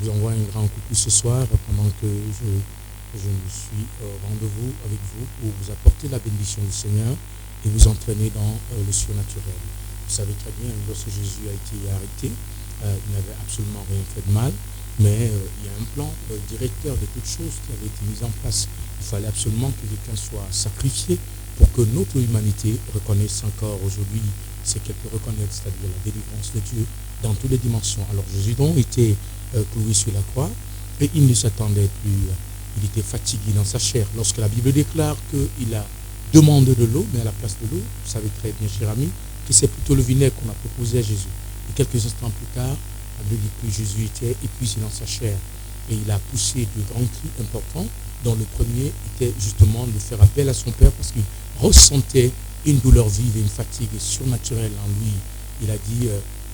vous envoie un grand coucou ce soir pendant que je suis au rendez-vous avec vous pour vous apporter la bénédiction du Seigneur et vous entraîner dans le surnaturel. Vous savez très bien, lorsque Jésus a été arrêté, il n'avait absolument rien fait de mal, mais il y a un plan directeur de toutes choses qui avait été mis en place. Il fallait absolument que quelqu'un soit sacrifié pour que notre humanité reconnaisse encore aujourd'hui ce qu'elle peut reconnaître, c'est-à-dire la délivrance de Dieu dans toutes les dimensions. Alors Jésus donc était cloué sur la croix et il ne s'attendait plus, il était fatigué dans sa chair. Lorsque la Bible déclare qu'il a demandé de l'eau, mais à la place de l'eau, vous savez très bien, cher ami, que c'est plutôt le vinaigre qu'on a proposé à Jésus. Et quelques instants plus tard, la Bible dit que Jésus était épuisé dans sa chair et il a poussé de grands cris importants, dont le premier était justement de faire appel à son Père parce qu'il ressentait une douleur vive et une fatigue surnaturelle en lui. Il a dit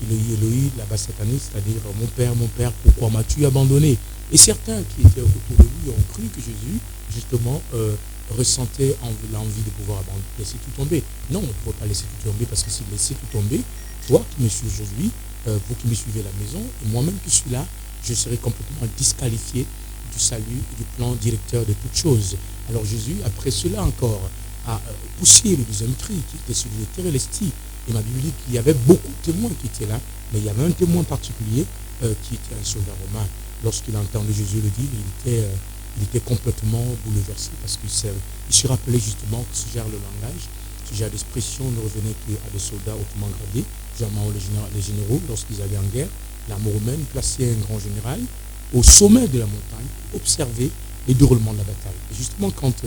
Eloï, Eloï, là-bas cette année, c'est-à-dire mon Père, pourquoi m'as-tu abandonné? Et certains qui étaient autour de lui ont cru que Jésus, justement, ressentait l'envie de pouvoir laisser tout tomber. Non, on ne peut pas laisser tout tomber parce que s'il laissait tout tomber, toi qui me suis aujourd'hui, vous qui me suivez à la maison, et moi-même qui suis là, je serai complètement disqualifié du salut et du plan directeur de toutes choses. Alors Jésus, après cela encore, a poussé le deuxième cri qui était celui de Térélestie. Et ma Bible dit qu'il y avait beaucoup de témoins qui étaient là, mais il y avait un témoin particulier qui était un soldat romain. Lorsqu'il a entendu Jésus le dire, il était complètement bouleversé parce qu'il se rappelait justement que ce genre de langage, ce genre d'expression ne revenait qu'à des soldats hautement gradés, généralement les généraux, lorsqu'ils allaient en guerre. L'armée romaine plaçait un grand général au sommet de la montagne pour observer les déroulements de la bataille. Et justement, quand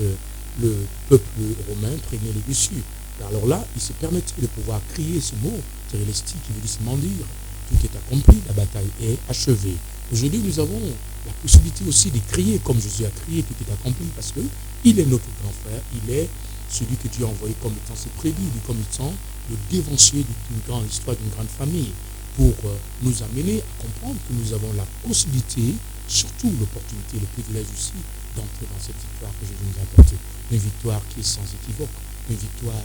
le peuple romain prenait le dessus, alors là, il se permettait de pouvoir crier ce mot, Térélestie, qui veut dire dire, tout est accompli, la bataille est achevée. Aujourd'hui, nous avons la possibilité aussi de crier comme Jésus a crié, tout est accompli, parce qu'il est notre grand frère, il est celui que Dieu a envoyé comme étant ses prédits, comme étant le dévancier d'une grande histoire, d'une grande famille, pour nous amener à comprendre que nous avons la possibilité, surtout l'opportunité, le privilège aussi, d'entrer dans cette victoire que Jésus nous a apportée. Une victoire qui est sans équivoque, une victoire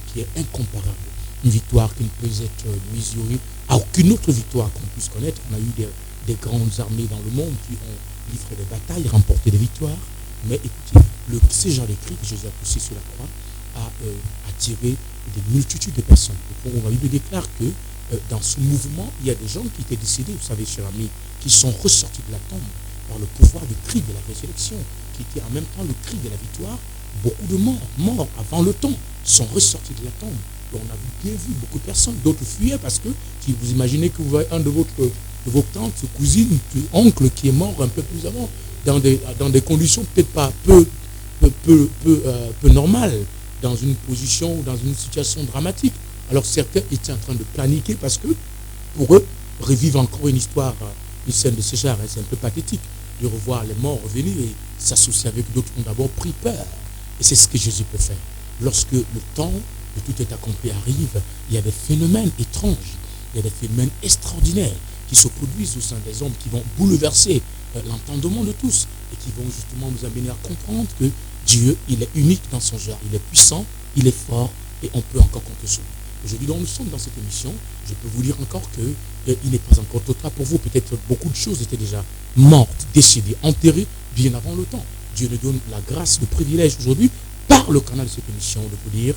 qui est incomparable, une victoire qui ne peut être mesurée à aucune autre victoire qu'on puisse connaître. On a eu des grandes armées dans le monde qui ont livré des batailles, remporté des victoires, mais écoutez, ce genre de cri que Jésus a poussé sur la croix a attiré des multitudes de personnes. La Bible déclare que dans ce mouvement, il y a des gens qui étaient décédés, vous savez, chers amis, qui sont ressortis de la tombe par le pouvoir du cri de la résurrection, qui était en même temps le cri de la victoire. Beaucoup de morts avant le temps, sont ressortis de la tombe. Et on a bien vu beaucoup de personnes, d'autres fuyaient parce que, si vous imaginez que vous voyez un de vos tantes, cousines, oncles qui est mort un peu plus avant, dans des conditions peut-être pas peu normales, dans une position, dans une situation dramatique. Alors certains étaient en train de paniquer parce que, pour eux, revivre encore une histoire, une scène de ce genre, c'est un peu pathétique de revoir les morts revenir et s'associer avec d'autres qui ont d'abord pris peur. Et c'est ce que Jésus peut faire. Lorsque le temps de tout est accompli arrive, il y a des phénomènes étranges, il y a des phénomènes extraordinaires qui se produisent au sein des hommes, qui vont bouleverser l'entendement de tous et qui vont justement nous amener à comprendre que Dieu, il est unique dans son genre, il est puissant, il est fort et on peut encore compter sur lui. Aujourd'hui, donc, nous sommes dans cette émission. Je peux vous dire encore qu'il n'est pas encore trop tard pour vous. Peut-être beaucoup de choses étaient déjà mortes, décédées, enterrées bien avant le temps. Dieu nous donne la grâce, le privilège aujourd'hui, par le canal de cette émission, de vous dire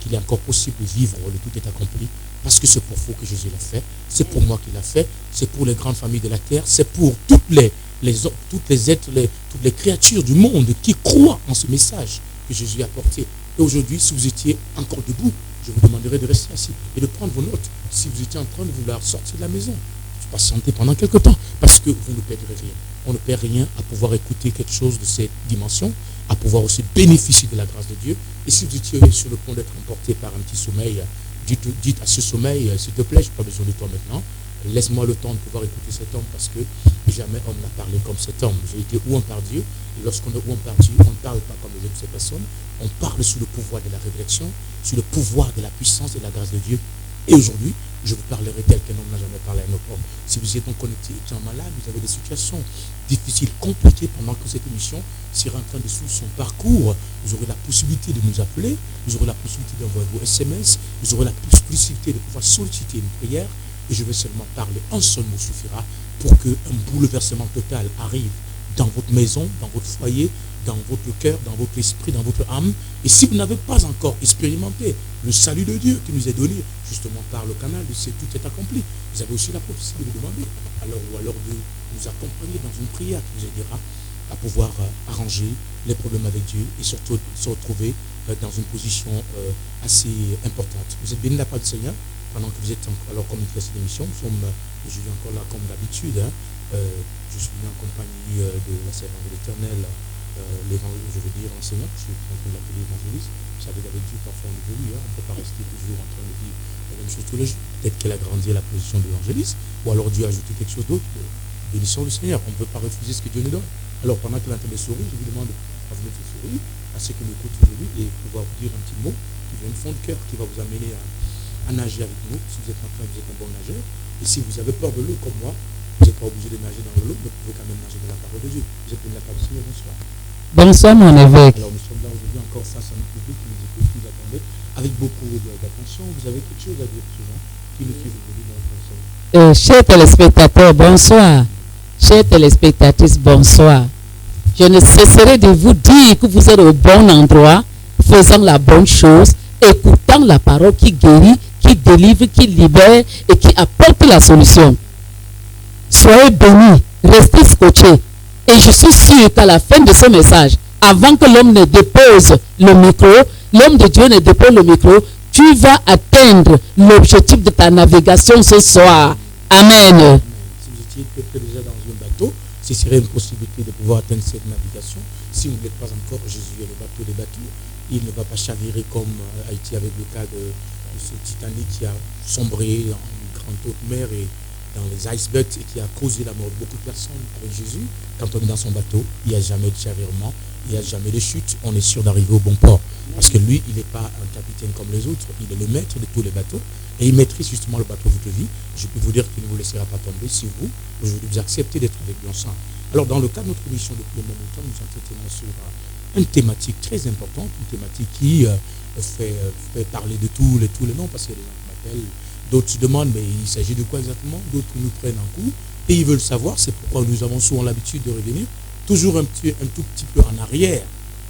qu'il est encore possible de vivre le tout est accompli, parce que c'est pour vous que Jésus l'a fait, c'est pour moi qu'il l'a fait, c'est pour les grandes familles de la terre, c'est pour toutes les êtres, toutes les créatures du monde qui croient en ce message que Jésus a porté. Et aujourd'hui, si vous étiez encore debout, je vous demanderai de rester assis et de prendre vos notes. Si vous étiez en train de vouloir sortir de la maison, patientez pendant quelque temps, parce que vous ne perdrez rien. On ne perd rien à pouvoir écouter quelque chose de cette dimension, à pouvoir aussi bénéficier de la grâce de Dieu. Et si vous étiez sur le point d'être emporté par un petit sommeil, dites à ce sommeil, s'il te plaît, je n'ai pas besoin de toi maintenant. Laisse-moi le temps de pouvoir écouter cet homme, parce que jamais homme n'a parlé comme cet homme. J'ai été oué par Dieu. Et lorsqu'on est oué par Dieu, on ne parle pas comme les autres personnes. On parle sous le pouvoir de la révélation, sous le pouvoir de la puissance et de la grâce de Dieu. Et aujourd'hui, je vous parlerai tel qu'un homme n'a jamais parlé à un autre homme. Si vous êtes donc connecté, étant malade, vous avez des situations difficiles, compliquées pendant que cette émission sera en train de suivre son parcours, vous aurez la possibilité de nous appeler, vous aurez la possibilité d'envoyer vos SMS, vous aurez la possibilité de pouvoir solliciter une prière. et je vais seulement parler. Un seul mot suffira pour qu'un bouleversement total arrive dans votre maison, dans votre foyer, dans votre cœur, dans votre esprit, dans votre âme. Et si vous n'avez pas encore expérimenté le salut de Dieu qui nous est donné justement par le canal de C'est tout est accompli, vous avez aussi la possibilité de demander ou alors de nous accompagner dans une prière qui vous aidera à pouvoir arranger les problèmes avec Dieu et surtout se retrouver dans une position assez importante. Vous êtes bénis de la part du Seigneur pendant que vous êtes encore, alors comme il fait cette émission, je suis encore là comme d'habitude. Je suis venu en compagnie de la servante de l'Éternel, je veux dire l'enseignant, je suis en train de l'appeler évangéliste. Vous savez qu'avec Dieu, parfois on évolue, on ne peut pas rester toujours en train de dire la même chose tous les jours. Peut-être qu'elle a grandi à la position d'évangéliste, ou alors Dieu a ajouté quelque chose d'autre. Bénissons le Seigneur, on ne peut pas refuser ce que Dieu nous donne. Alors pendant qu'elle est en train de sourire, je vous demande à vous mettre le sourire, à ce que m'écoute aujourd'hui, et pouvoir vous dire un petit mot qui vient du fond de cœur, qui va vous amener à nager avec nous. Si vous êtes en train, vous êtes un bon nageur. Et si vous avez peur de l'eau comme moi, vous n'êtes pas obligé de nager dans l'eau, mais vous pouvez quand même nager dans la parole de Dieu. Vous êtes béni de la part du Seigneur, bonsoir. Bonsoir mon évêque. Alors nous sommes là aujourd'hui encore face à notre public qui nous écoute, qui nous attendait avec beaucoup d'attention. Vous avez quelque chose à dire souvent qui nous fait aujourd'hui dans notre ensemble. Chers téléspectateurs, bonsoir. Chers téléspectatrices, bonsoir. Je ne cesserai de vous dire que vous êtes au bon endroit, faisant la bonne chose, écoutant la parole qui guérit, qui délivre, qui libère et qui apporte la solution. Soyez bénis, restez scotchés. Et je suis sûr qu'à la fin de ce message, avant que l'homme ne dépose le micro, l'homme de Dieu ne dépose le micro, tu vas atteindre l'objectif de ta navigation ce soir. Amen. Si vous étiez peut-être déjà dans un bateau, ce serait une possibilité de pouvoir atteindre cette navigation. Si vous ne l'êtes pas encore, Jésus est le bateau des bateaux. Il ne va pas chavirer comme Haïti avec le cas de ce Titanic qui a sombré dans une grande haute mer et dans les icebergs et qui a causé la mort de beaucoup de personnes. Avec Jésus, quand on est dans son bateau, il n'y a jamais de chavirement, il n'y a jamais de chute, on est sûr d'arriver au bon port. Parce que lui, il n'est pas un capitaine comme les autres, il est le maître de tous les bateaux et il maîtrise justement le bateau de votre vie. Je peux vous dire qu'il ne vous laissera pas tomber si vous, aujourd'hui, vous acceptez d'être avec lui ensemble. Alors, dans le cadre de notre émission depuis le même temps, nous entretenons sur une thématique très importante, une thématique qui fait parler de tous les noms, parce qu'il y a des gens qui m'appellent, d'autres se demandent, mais il s'agit de quoi exactement? D'autres nous prennent un coup et ils veulent savoir. C'est pourquoi nous avons souvent l'habitude de revenir toujours un tout petit peu en arrière,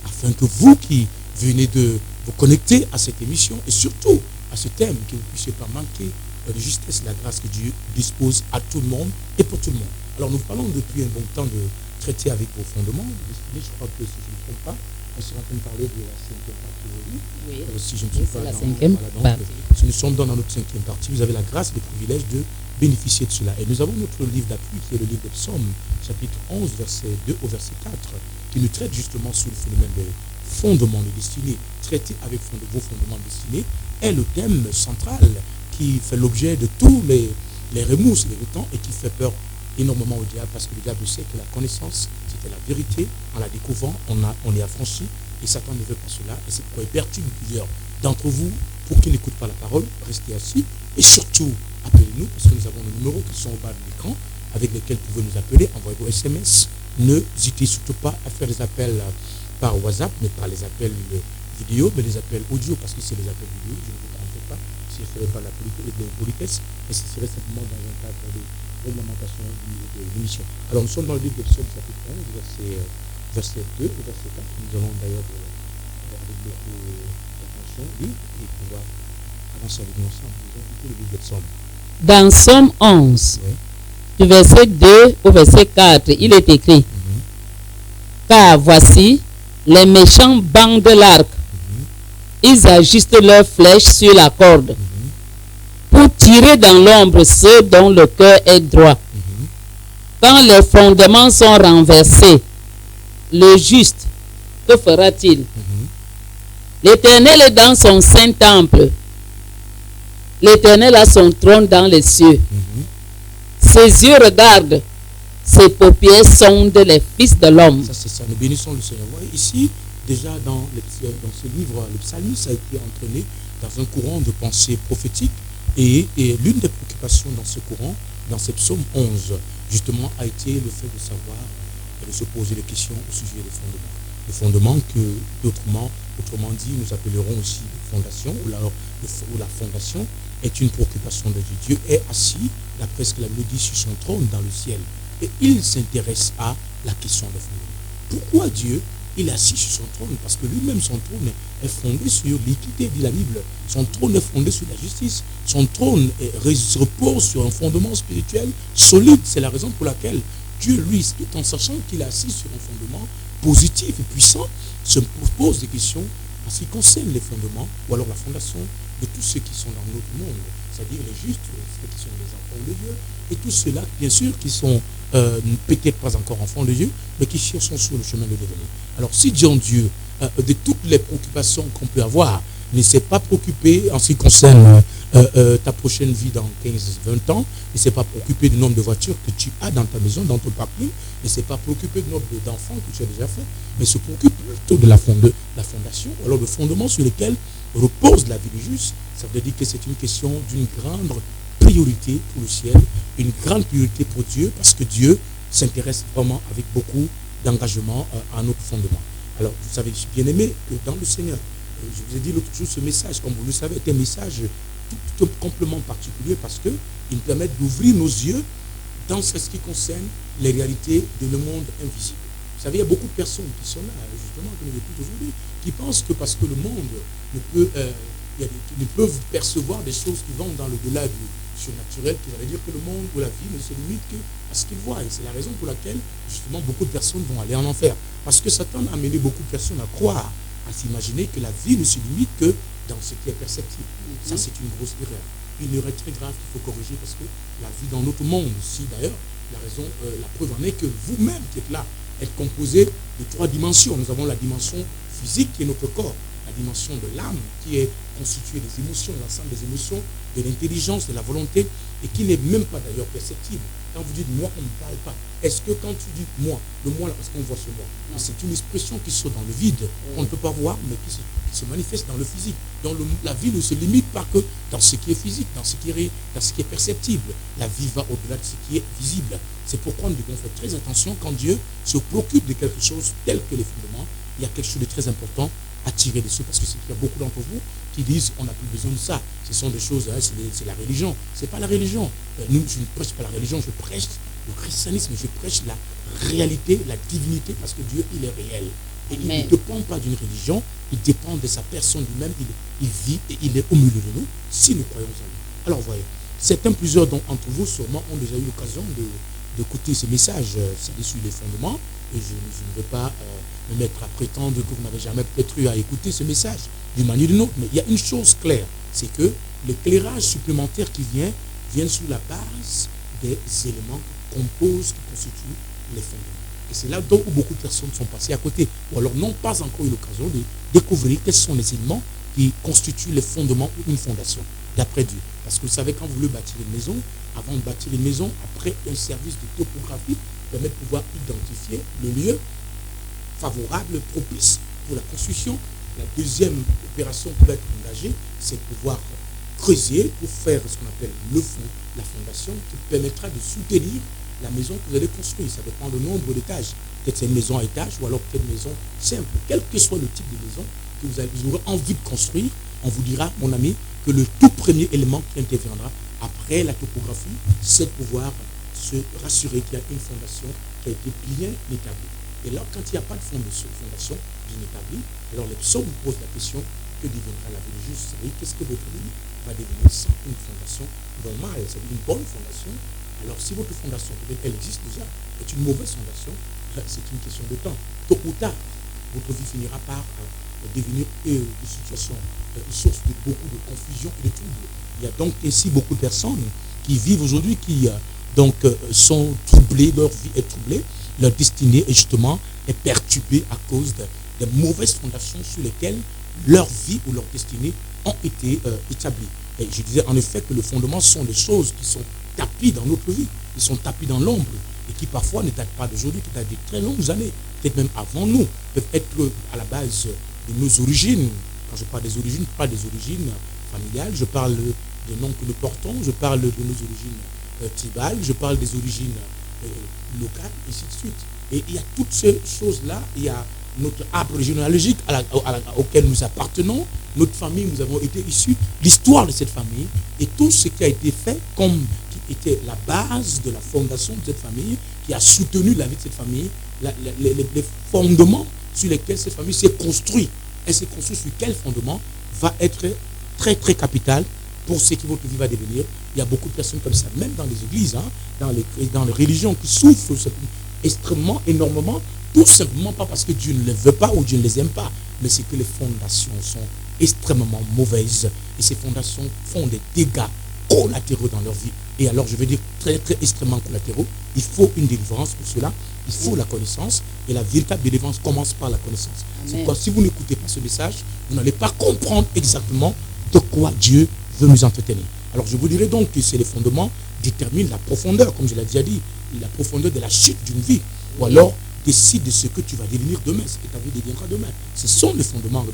afin que vous qui venez de vous connecter à cette émission et surtout à ce thème, que vous ne puissiez pas manquer de justesse la grâce que Dieu dispose à tout le monde et pour tout le monde. Alors nous parlons depuis un bon temps de traiter avec vos fondements. Je crois que si je ne me trompe pas, on sera en train de parler de la 5e partie aujourd'hui. Oui, si je ne me trompe pas, la 5e partie. Si nous sommes dans notre 5e partie, vous avez la grâce et le privilège de bénéficier de cela. Et nous avons notre livre d'appui qui est le livre des Psaumes, chapitre 11, verset 2 au verset 4, qui nous traite justement sur le phénomène des fondements de destinée. Traiter avec vos fondements de destinée est le thème central qui fait l'objet de tous les remousses, les temps et qui fait peur énormément au diable, parce que le diable sait que la connaissance, c'était la vérité. En la découvrant, on est affranchi et Satan ne veut pas cela. Et c'est pourquoi il perturbe plusieurs d'entre vous pour qu'ils n'écoutent pas la parole. Restez assis et surtout, appelez-nous, parce que nous avons nos numéros qui sont au bas de l'écran avec lesquels vous pouvez nous appeler. Envoyez vos SMS. N'hésitez surtout pas à faire des appels par WhatsApp, mais pas les appels vidéo, mais les appels audio, parce que c'est les appels vidéo. Je ne vous comprends pas si ce ne serait pas la politesse, mais ce serait simplement dans un cadre de réglementation de l'émission. Alors nous sommes dans le livre de Psaume chapitre 11, verset 2 et verset 4. Nous allons d'ailleurs avec beaucoup d'attention lire et pouvoir avancer avec nous ensemble. Nous allons écouter le livre de Psaume. Dans Psaume 11, du verset 2 au verset 4, il est écrit Car voici, les méchants bandent l'arc, ils ajustent leurs flèches sur la corde pour tirer dans l'ombre ceux dont le cœur est droit. Quand les fondements sont renversés, le juste, que fera-t-il? L'Éternel est dans son saint temple. L'Éternel a son trône dans les cieux. Ses yeux regardent, ses paupières sondent les fils de l'homme. Ça, c'est ça. Nous bénissons le Seigneur. Vous voyez, ici, déjà dans ce livre, le psalmiste a été entraîné dans un courant de pensée prophétique. Et l'une des préoccupations dans ce courant, dans ce psaume 11, justement, a été le fait de savoir et de se poser des questions au sujet des fondements. Les fondements que, autrement dit, nous appellerons aussi fondation ou la fondation, est une préoccupation de Dieu. Dieu est assis, d'après ce que la Bible dit, sur son trône dans le ciel. Et il s'intéresse à la question de fondement. Pourquoi Dieu il est assis sur son trône? Parce que lui-même, son trône est fondé sur l'équité, dit la Bible. Son trône est fondé sur la justice. Son trône repose sur un fondement spirituel solide. C'est la raison pour laquelle Dieu, lui, tout en sachant qu'il est assis sur un fondement positif et puissant, se pose des questions en ce qui concerne les fondements, ou alors la fondation de tous ceux qui sont dans notre monde, c'est-à-dire les justes, ceux qui sont les enfants de Dieu, et tous ceux-là, bien sûr, qui sont peut-être pas encore enfants de Dieu, mais qui cherchent sur le chemin de devenir. Alors, si Dieu, de toutes les préoccupations qu'on peut avoir, ne s'est pas préoccupé en ce qui concerne ta prochaine vie dans 15-20 ans, ne s'est pas préoccupé du nombre de voitures que tu as dans ta maison, dans ton parking, ne s'est pas préoccupé du nombre d'enfants que tu as déjà fait, mais se préoccupe plutôt de la fondation, ou alors le fondement sur lequel repose la vie du juste. Ça veut dire que c'est une question d'une grande priorité pour le ciel, une grande priorité pour Dieu, parce que Dieu s'intéresse vraiment avec beaucoup d'engagement à notre fondement. Alors, vous savez, bien aimé, que dans le Seigneur, je vous ai dit l'autre jour, ce message, comme vous le savez, est un message tout complètement particulier parce qu'il nous permet d'ouvrir nos yeux dans ce qui concerne les réalités de le monde invisible. Vous savez, il y a beaucoup de personnes qui sont là, justement, qui nous écoutent aujourd'hui, qui pensent que parce que le monde ne peuvent percevoir des choses qui vont dans le delà du surnaturel, qui veut dire que le monde ou la vie ne se limite que à ce qu'ils voient. Et c'est la raison pour laquelle, justement, beaucoup de personnes vont aller en enfer. Parce que Satan a amené beaucoup de personnes à croire, à s'imaginer que la vie ne se limite que dans ce qui est perceptible. Ça, c'est une grosse erreur. Une erreur très grave qu'il faut corriger parce que la vie dans notre monde, si d'ailleurs, la preuve en est que vous-même qui êtes là, êtes composé de 3 dimensions. Nous avons la dimension physique qui est notre corps, la dimension de l'âme qui est constituée des émotions, l'ensemble des émotions, de l'intelligence, de la volonté, et qui n'est même pas d'ailleurs perceptible. Quand vous dites moi, on ne parle pas. Est-ce que quand tu dis moi, le moi là, parce qu'on voit ce moi, c'est une expression qui saute dans le vide, qu'on ne peut pas voir, mais qui se manifeste dans le physique. Donc la vie ne se limite pas que dans ce qui est physique, dans ce qui est perceptible. La vie va au-delà de ce qui est visible. C'est pourquoi nous devons faire très attention quand Dieu se préoccupe de quelque chose tel que les fondements. Il y a quelque chose de très important à tirer dessus, parce que c'est qu'il y a beaucoup d'entre vous qui disent on n'a plus besoin de ça. Ce sont des choses, c'est la religion. C'est pas la religion. Nous, je ne prêche pas la religion, je prêche le christianisme, je prêche la réalité, la divinité, parce que Dieu, il est réel. Et il ne dépend pas d'une religion, il dépend de sa personne lui-même, il vit et il est au milieu de nous, si nous croyons en lui. Alors voyez, plusieurs d'entre vous sûrement ont déjà eu l'occasion d'écouter ces messages sur les fondements, et je ne veux pas me mettre à prétendre que vous n'avez jamais peut-être eu à écouter ce message d'une manière ou d'une autre, mais il y a une chose claire, c'est que l'éclairage supplémentaire qui vient sur la base des éléments qui composent, qui constituent les fondements. Et c'est là donc où beaucoup de personnes sont passées à côté, ou alors n'ont pas encore eu l'occasion de découvrir quels sont les éléments qui constituent les fondements ou une fondation, d'après Dieu. Parce que vous savez, quand vous voulez bâtir une maison, avant de bâtir une maison, après un service de topographie, permet de pouvoir identifier le lieu favorable, propice pour la construction. La deuxième opération qui va être engagée, c'est de pouvoir creuser pour faire ce qu'on appelle le fond, la fondation, qui permettra de soutenir la maison que vous allez construire. Ça dépend du nombre d'étages. Peut-être c'est une maison à étage ou alors peut-être une maison simple. Quel que soit le type de maison que vous aurez envie de construire, on vous dira, mon ami, que le tout premier élément qui interviendra après la topographie, c'est de pouvoir se rassurer qu'il y a une fondation qui a été bien établie. Et là, quand il n'y a pas de fondation bien établie, alors les psaumes vous posent la question, que deviendra la vie juste? Vous savez, qu'est-ce que votre vie va devenir sans une fondation normale, c'est-à-dire une bonne fondation? Alors si votre fondation, peut-être elle existe déjà, est une mauvaise fondation, c'est une question de temps. Tôt ou tard, votre vie finira par devenir une situation, une source de beaucoup de confusion et de troubles. Il y a donc ainsi beaucoup de personnes qui vivent aujourd'hui, qui sont troublées, leur vie est troublée, leur destinée est justement perturbée à cause des mauvaises fondations sur lesquelles leur vie ou leur destinée ont été établies. Et je disais en effet que le fondement sont des choses qui sont tapis dans notre vie, qui sont tapis dans l'ombre et qui parfois ne datent pas d'aujourd'hui, qui datent de très longues années, peut-être même avant nous, peuvent être à la base de nos origines. Quand je parle des origines, je parle des origines familiales, je parle des noms que nous portons, je parle de nos origines tribales, je parle des origines locales, et ainsi de suite. Et il y a toutes ces choses-là, il y a notre arbre généalogique auquel nous appartenons, notre famille, nous avons été issus, l'histoire de cette famille et tout ce qui a été fait comme qui était la base de la fondation de cette famille, qui a soutenu la vie de cette famille, les fondements sur lesquels cette famille s'est construite. Elle s'est construite sur quel fondement va être très très capital pour ce qui votre vie va devenir. Il y a beaucoup de personnes comme ça, même dans les églises, dans les religions, qui souffrent extrêmement, énormément, tout simplement pas parce que Dieu ne les veut pas ou Dieu ne les aime pas, mais c'est que les fondations sont extrêmement mauvaises et ces fondations font des dégâts collatéraux dans leur vie. Et alors, je veux dire très, très extrêmement collatéraux. Il faut une délivrance pour cela. Il faut la connaissance. Et la véritable délivrance commence par la connaissance. C'est quoi? Si vous n'écoutez pas ce message, vous n'allez pas comprendre exactement de quoi Dieu veut nous entretenir. Alors, je vous dirais donc que c'est les fondements déterminent la profondeur, comme je l'ai déjà dit, la profondeur de la chute d'une vie. Ou alors, décide de ce que tu vas devenir demain, ce que ta vie deviendra demain. Ce sont les fondements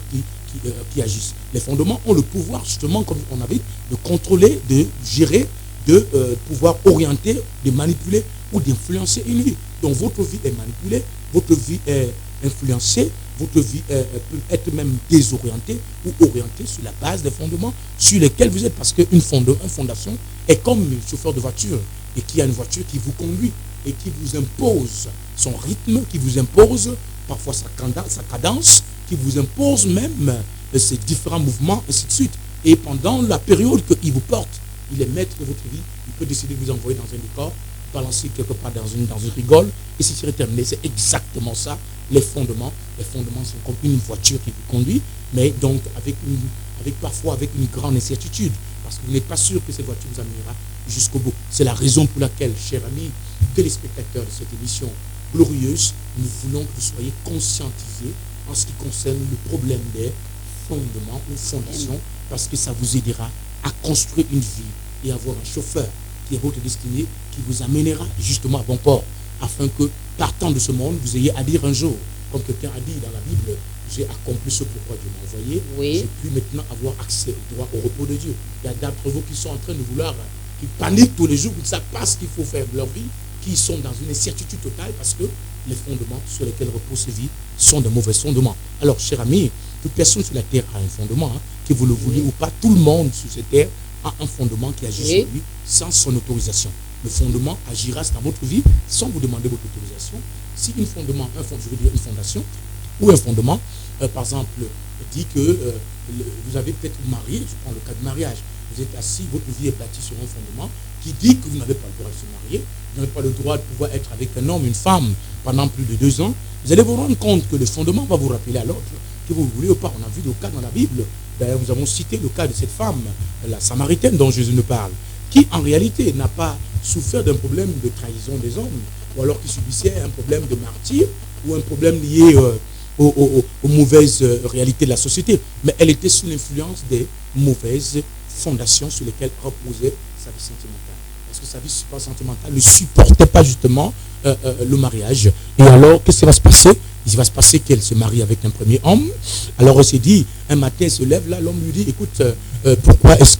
qui agissent. Les fondements ont le pouvoir, justement, comme on avait, de contrôler, de gérer, de pouvoir orienter, de manipuler ou d'influencer une vie. Donc votre vie est manipulée, votre vie est influencée, votre vie peut être même désorientée ou orientée sur la base des fondements sur lesquels vous êtes. Parce qu'une fondation est comme un chauffeur de voiture et qui a une voiture qui vous conduit et qui vous impose son rythme, qui vous impose parfois sa cadence, qui vous impose même ses différents mouvements, ainsi de suite. Et pendant la période qu'il vous porte, il est maître de votre vie, il peut décider de vous envoyer dans un décor, balancer quelque part dans une rigole, et si c'est terminé. C'est exactement ça, les fondements. Les fondements sont comme une voiture qui vous conduit, mais donc parfois avec une grande incertitude, parce que vous n'êtes pas sûr que cette voiture vous amènera jusqu'au bout. C'est la raison pour laquelle, chers amis, téléspectateurs de cette émission glorieuse, nous voulons que vous soyez conscientisés en ce qui concerne le problème des fondements ou fondations, parce que ça vous aidera à construire une vie et avoir un chauffeur qui est votre destinée, qui vous amènera justement à bon port, afin que, partant de ce monde, vous ayez à dire un jour, comme quelqu'un a dit dans la Bible, j'ai accompli ce pourquoi Dieu m'a envoyé, j'ai pu maintenant avoir accès droit au repos de Dieu. Il y a d'entre vous qui sont en train de vouloir, qui paniquent tous les jours, qui ne savent pas ce qu'il faut faire de leur vie, qui sont dans une incertitude totale parce que les fondements sur lesquels repose ces vies sont de mauvais fondements. Alors, chers amis, toute personne sur la terre a un fondement, que vous le vouliez ou pas, tout le monde sur cette terre a un fondement qui agit sur lui sans son autorisation. Le fondement agira dans votre vie sans vous demander votre autorisation. Si une fondation ou un fondement, par exemple, dit que vous avez peut-être marié, je prends le cas de mariage, vous êtes assis, votre vie est bâtie sur un fondement qui dit que vous n'avez pas le droit de se marier, vous n'avez pas le droit de pouvoir être avec un homme, une femme pendant plus de 2 ans, vous allez vous rendre compte que le fondement va vous rappeler à l'autre, que vous voulez ou pas. On a vu le cas dans la Bible. D'ailleurs, nous avons cité le cas de cette femme, la Samaritaine dont Jésus nous parle, qui en réalité n'a pas souffert d'un problème de trahison des hommes, ou alors qui subissait un problème de martyr, ou un problème lié aux mauvaises réalités de la société. Mais elle était sous l'influence des mauvaises fondations sur lesquelles reposait sa vie sentimentale. Parce que sa vie sentimentale ne supportait pas justement le mariage. Et alors, qu'est-ce qui va se passer? Il va se passer qu'elle se marie avec un premier homme. Alors, elle s'est dit, un matin, elle se lève là, l'homme lui dit, écoute, pourquoi est-ce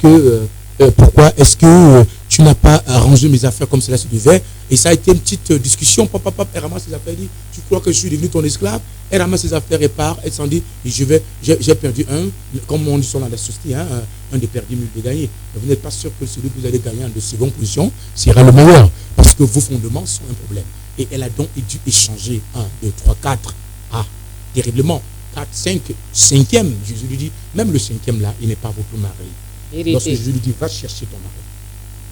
que tu n'as pas arrangé mes affaires comme cela se devait? Et ça a été une petite discussion. Elle ramasse ses affaires, elle dit, tu crois que je suis devenu ton esclave? Elle ramasse ses affaires et part. Elle s'en dit, j'ai perdu comme on dit dans la société, un des perdus, mille de gagner. Mais vous n'êtes pas sûr que celui que vous allez gagner en de seconde position sera le meilleur, parce que vos fondements sont un problème. Et elle a donc dû échanger 1, 2, 3, 4. Ah, terriblement. 4, 5, 5e. Jésus lui dit, même le 5e là, il n'est pas votre mari. Lorsque Jésus lui dit, va chercher ton mari.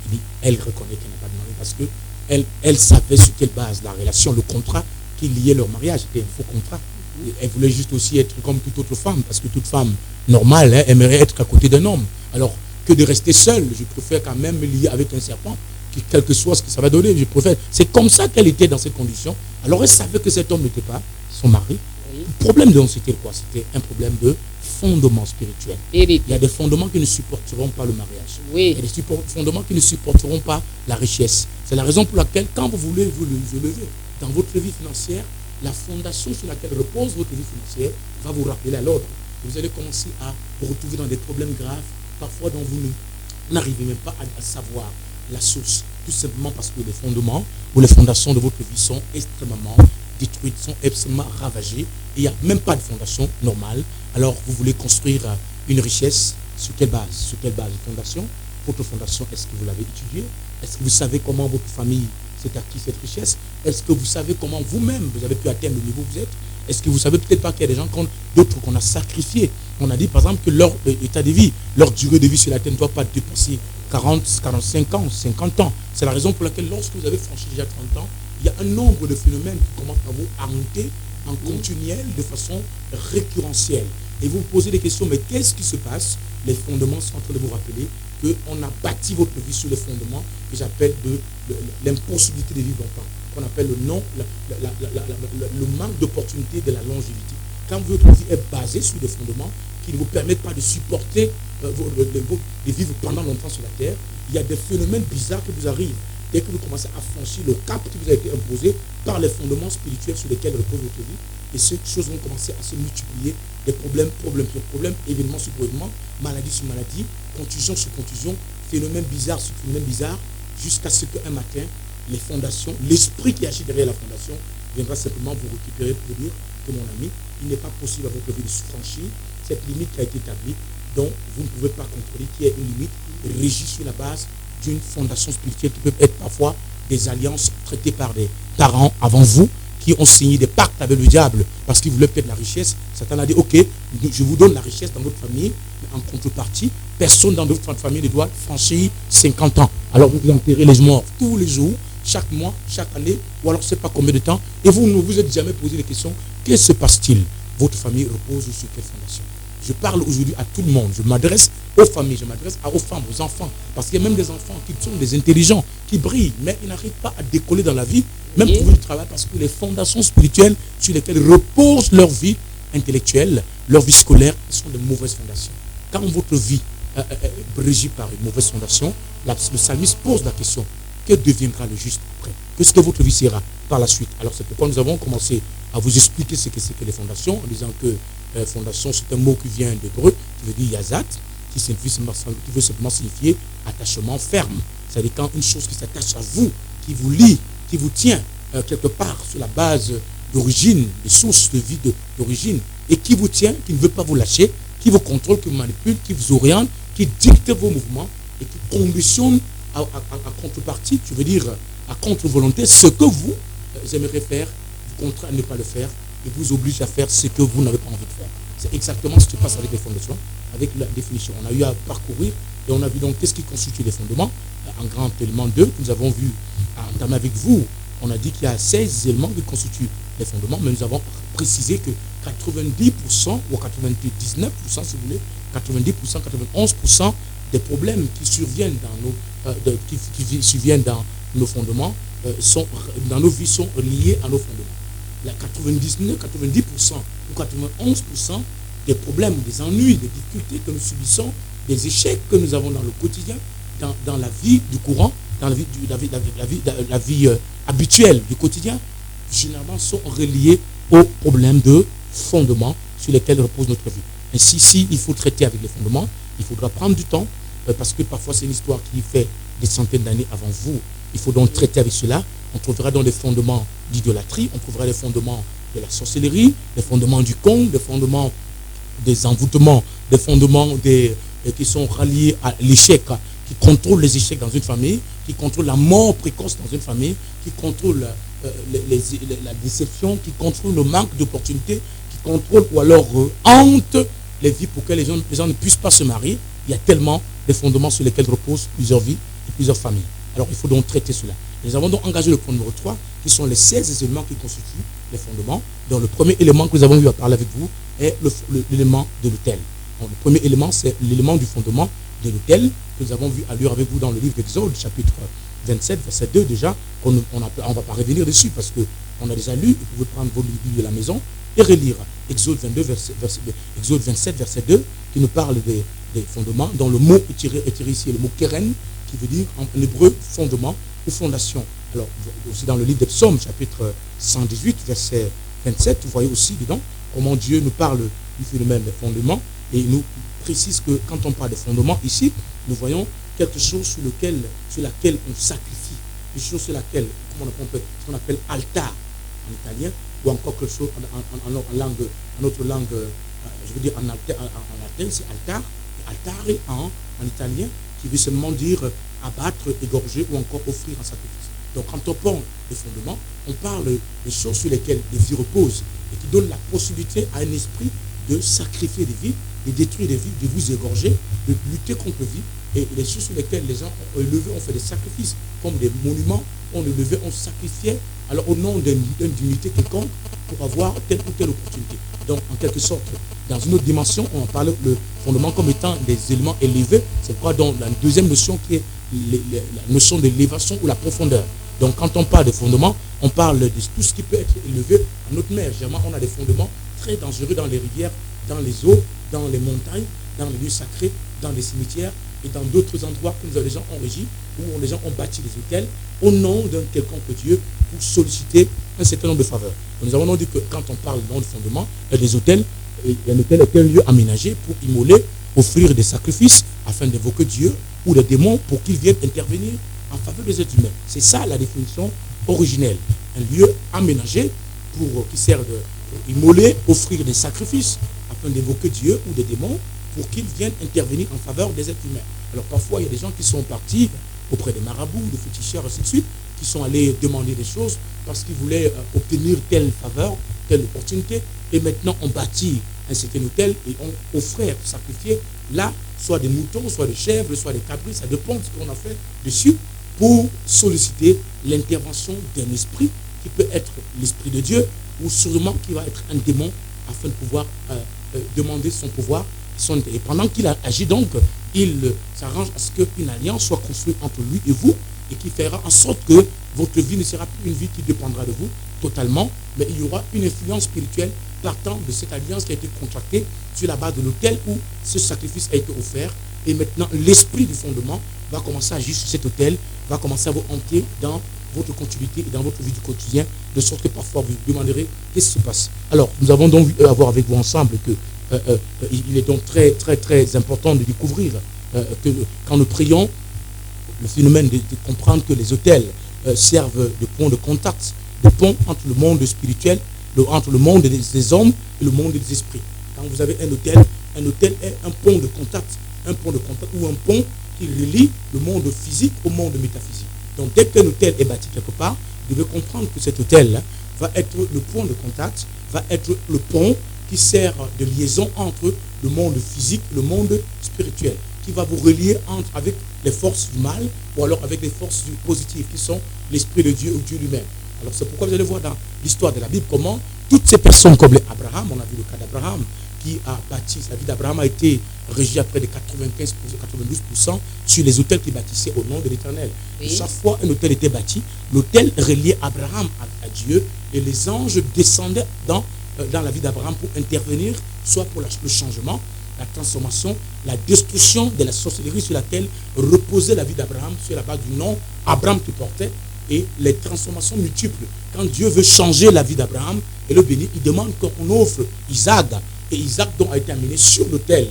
Il dit, elle reconnaît qu'elle n'a pas de mari parce que elle savait sur quelle base la relation, le contrat qui liait leur mariage était un faux contrat. Elle voulait juste aussi être comme toute autre femme, parce que toute femme normale aimerait être à côté d'un homme. Alors que de rester seule, je préfère quand même me lier avec un serpent, quel que soit ce que ça va donner, je préfère. C'est comme ça qu'elle était dans cette condition. Alors elle savait que cet homme n'était pas son mari. Le problème donc c'était quoi? C'était un problème de fondement spirituel. Il y a des fondements qui ne supporteront pas le mariage. Il y a des fondements qui ne supporteront pas la richesse. C'est la raison pour laquelle quand vous voulez vous lever dans votre vie financière, la fondation sur laquelle repose votre vie financière va vous rappeler à l'ordre. Vous allez commencer à vous retrouver dans des problèmes graves, parfois dont vous n'arrivez même pas à savoir la source, tout simplement parce que les fondements ou les fondations de votre vie sont extrêmement détruites, sont extrêmement ravagées, et il n'y a même pas de fondation normale. Alors vous voulez construire une richesse, sur quelle base? Sur quelle base de fondation? Votre fondation, est-ce que vous l'avez étudiée? Est-ce que vous savez comment votre famille s'est acquis cette richesse? Est-ce que vous savez comment vous-même, vous avez pu atteindre le niveau où vous êtes? Est-ce que vous savez peut-être pas qu'il y a des gens, d'autres qu'on a sacrifiés? On a dit par exemple que leur état de vie, leur durée de vie sur la terre ne doit pas dépasser 40, 45 ans, 50 ans. C'est la raison pour laquelle lorsque vous avez franchi déjà 30 ans, il y a un nombre de phénomènes qui commencent à vous hanter en continuel, de façon récurrentielle. Et vous vous posez des questions, mais qu'est-ce qui se passe? Les fondements sont en train de vous rappeler qu'on a bâti votre vie sur les fondements que j'appelle l'impossibilité de vivre longtemps, qu'on appelle le manque d'opportunité de la longévité. Quand votre vie est basée sur des fondements qui ne vous permettent pas de supporter, de vivre pendant longtemps sur la terre, il y a des phénomènes bizarres qui vous arrivent. Dès que vous commencez à franchir le cap qui vous a été imposé par les fondements spirituels sur lesquels repose votre vie, et ces choses vont commencer à se multiplier, des problèmes sur problèmes, événements sur événements, maladie sur maladie, contusion sur contusion, phénomène bizarre sur phénomène bizarre, jusqu'à ce qu'un matin, les fondations, l'esprit qui agit derrière la fondation, viendra simplement vous récupérer pour dire que mon ami, il n'est pas possible à votre vie de franchir cette limite qui a été établie, dont vous ne pouvez pas contrôler, qui est une limite régie sur la base d'une fondation spirituelle qui peut être parfois des alliances traitées par des parents avant vous, qui ont signé des pactes avec le diable parce qu'ils voulaient peut-être la richesse. Satan a dit, ok, je vous donne la richesse dans votre famille, mais en contrepartie, personne dans votre famille ne doit franchir 50 ans. Alors vous enterrez les morts tous les jours, chaque mois, chaque année, ou alors je ne sais pas combien de temps, et vous ne vous êtes jamais posé les questions, qu'est-ce qui se passe-t-il? Votre famille repose sur quelle fondation? Je parle aujourd'hui à tout le monde, je m'adresse aux familles, je m'adresse aux femmes, aux enfants, parce qu'il y a même des enfants qui sont des intelligents, qui brillent, mais ils n'arrivent pas à décoller dans la vie, même trouver du travail, parce que les fondations spirituelles sur lesquelles reposent leur vie intellectuelle, leur vie scolaire, sont de mauvaises fondations. Quand votre vie est régie par une mauvaise fondation, le psalmiste pose la question, que deviendra le juste après? Qu'est-ce que votre vie sera par la suite? Alors c'est pourquoi nous avons commencé à vous expliquer ce que c'est que les fondations, en disant que fondation, c'est un mot qui vient d'hébreu, qui veut dire yazat, qui veut simplement signifier attachement ferme. C'est-à-dire quand une chose qui s'attache à vous, qui vous lie, qui vous tient quelque part sur la base d'origine, des sources de vie d'origine, et qui vous tient, qui ne veut pas vous lâcher, qui vous contrôle, qui vous manipule, qui vous oriente, qui dicte vos mouvements et qui conditionne à contrepartie, tu veux dire à contre-volonté, ce que vous aimeriez faire, vous contraint à ne pas le faire et vous oblige à faire ce que vous n'avez pas envie de faire. C'est exactement ce qui se passe avec les fondations, avec la définition. On a eu à parcourir et on a vu donc qu'est-ce qui constitue les fondements. En grand élément 2 que nous avons vu à entamer avec vous, on a dit qu'il y a 16 éléments qui constituent les fondements, mais nous avons précisé que 90% ou 99%, si vous voulez, 90%, 91% des problèmes qui surviennent dans nos fondements, dans nos vies, sont liés à nos fondements. La 99, 90% ou 91% des problèmes, des ennuis, des difficultés que nous subissons, des échecs que nous avons dans le quotidien, dans la vie du courant, dans la vie habituelle du quotidien, généralement sont reliés aux problèmes de fondement sur lesquels repose notre vie. Ainsi, si il faut traiter avec les fondements, il faudra prendre du temps, parce que parfois c'est une histoire qui fait des centaines d'années avant vous. Il faut donc traiter avec cela. On trouvera dans les fondements d'idolâtrie, on trouvera les fondements de la sorcellerie, les fondements du conte, les fondements des envoûtements, des fondements qui sont ralliés à l'échec, qui contrôlent les échecs dans une famille, qui contrôlent la mort précoce dans une famille, qui contrôlent la déception, qui contrôlent le manque d'opportunités, qui contrôlent ou alors hantent les vies pour que les gens ne puissent pas se marier. Il y a tellement de fondements sur lesquels reposent plusieurs vies et plusieurs familles. Alors il faut donc traiter cela. Nous avons donc engagé le point numéro 3, qui sont les 16 éléments qui constituent les fondements. Donc le premier élément que nous avons eu à parler avec vous est l'élément de l'autel. Donc le premier élément, c'est l'élément du fondement de l'autel que nous avons vu à lire avec vous dans le livre d'Exode, chapitre 27, verset 2 déjà. On ne va pas revenir dessus parce qu'on a déjà lu. Vous pouvez prendre vos livres de la maison et relire Exode 27, verset 2, qui nous parle des fondements, dont le mot est tiré ici, le mot keren, qui veut dire en hébreu fondement ou fondation. Alors, aussi dans le livre des Psaumes, chapitre 118, verset 27, vous voyez aussi dedans comment Dieu nous parle du phénomène des fondements et il nous précise que quand on parle de fondements, ici, nous voyons quelque chose sur laquelle on sacrifie, quelque chose sur laquelle, ce qu'on appelle altar en italien, ou encore quelque chose en notre langue je veux dire en latin, c'est altar, altare en italien, qui veut seulement dire abattre, égorger ou encore offrir un sacrifice. Donc quand on parle de fondement, on parle des choses sur lesquelles des vies reposent et qui donnent la possibilité à un esprit de sacrifier des vies, de détruire des vies, de vous égorger, de lutter contre les vies. Et les choses sur lesquelles les gens ont élevé, ont fait des sacrifices, comme des monuments, ont élevé, ont sacrifié, alors au nom d'une dignité quelconque, pour avoir telle ou telle opportunité. Donc, en quelque sorte, dans une autre dimension, on parle le fondement comme étant des éléments élevés. C'est quoi donc la deuxième notion qui est la notion de l'élévation ou la profondeur. Donc, quand on parle de fondement, on parle de tout ce qui peut être élevé à notre mer. Généralement, on a des fondements très dangereux dans les rivières, dans les eaux, dans les montagnes, dans les lieux sacrés, dans les cimetières et dans d'autres endroits que les gens ont régi, où les gens ont bâti des hôtels au nom d'un quelconque Dieu pour solliciter un certain nombre de faveurs. Donc, nous avons dit que quand on parle de fondement, des hôtels, un hôtel est un lieu aménagé pour immoler, offrir des sacrifices afin d'évoquer Dieu ou les démons pour qu'ils viennent intervenir en faveur des êtres humains. C'est ça la définition originelle. Un lieu aménagé qui sert de immoler, offrir des sacrifices afin d'évoquer Dieu ou des démons pour qu'ils viennent intervenir en faveur des êtres humains. Alors parfois, il y a des gens qui sont partis auprès des marabouts, des féticheurs, ainsi de suite, qui sont allés demander des choses parce qu'ils voulaient obtenir telle faveur, telle opportunité, et maintenant on bâtit un certain hôtel et on offrait, sacrifier là, soit des moutons, soit des chèvres, soit des cabris, ça dépend de ce qu'on a fait dessus, pour solliciter l'intervention d'un esprit qui peut être l'esprit de Dieu, ou sûrement qui va être un démon, afin de pouvoir demander son pouvoir. Et pendant qu'il agit donc, il s'arrange à ce qu'une alliance soit construite entre lui et vous, et qui fera en sorte que votre vie ne sera plus une vie qui dépendra de vous totalement, mais il y aura une influence spirituelle partant de cette alliance qui a été contractée sur la base de l'autel où ce sacrifice a été offert. Et maintenant, l'esprit du fondement va commencer à agir sur cet autel, va commencer à vous hanter dans votre continuité et dans votre vie du quotidien, de sorte que parfois vous vous demanderez qu'est-ce qui se passe. Alors, nous avons donc vu avoir avec vous ensemble que il est donc très, très, très important de découvrir que quand nous prions, le phénomène de comprendre que les hôtels servent de pont de contact, de pont entre le monde spirituel, entre le monde des hommes et le monde des esprits. Quand vous avez un hôtel est un pont de contact ou un pont qui relie le monde physique au monde métaphysique. Donc dès qu'un hôtel est bâti quelque part, vous devez comprendre que cet hôtel va être le point de contact, va être le pont qui sert de liaison entre le monde physique et le monde spirituel, qui va vous relier avec les forces du mal ou alors avec les forces positives qui sont l'Esprit de Dieu ou Dieu lui-même. Alors c'est pourquoi vous allez voir dans l'histoire de la Bible comment toutes ces personnes comme Abraham, on a vu le cas d'Abraham qui a bâti, la vie d'Abraham a été régie à près de 95%, 92% sur les hôtels qu'il bâtissait au nom de l'Éternel. Oui. Chaque fois un hôtel était bâti, l'hôtel reliait Abraham à Dieu et les anges descendaient dans la vie d'Abraham pour intervenir, soit pour le changement, la transformation, la destruction de la sorcellerie sur laquelle reposait la vie d'Abraham, sur la base du nom Abraham qui portait, et les transformations multiples. Quand Dieu veut changer la vie d'Abraham et le bénir, il demande qu'on offre Isaac, et Isaac donc a été amené sur l'autel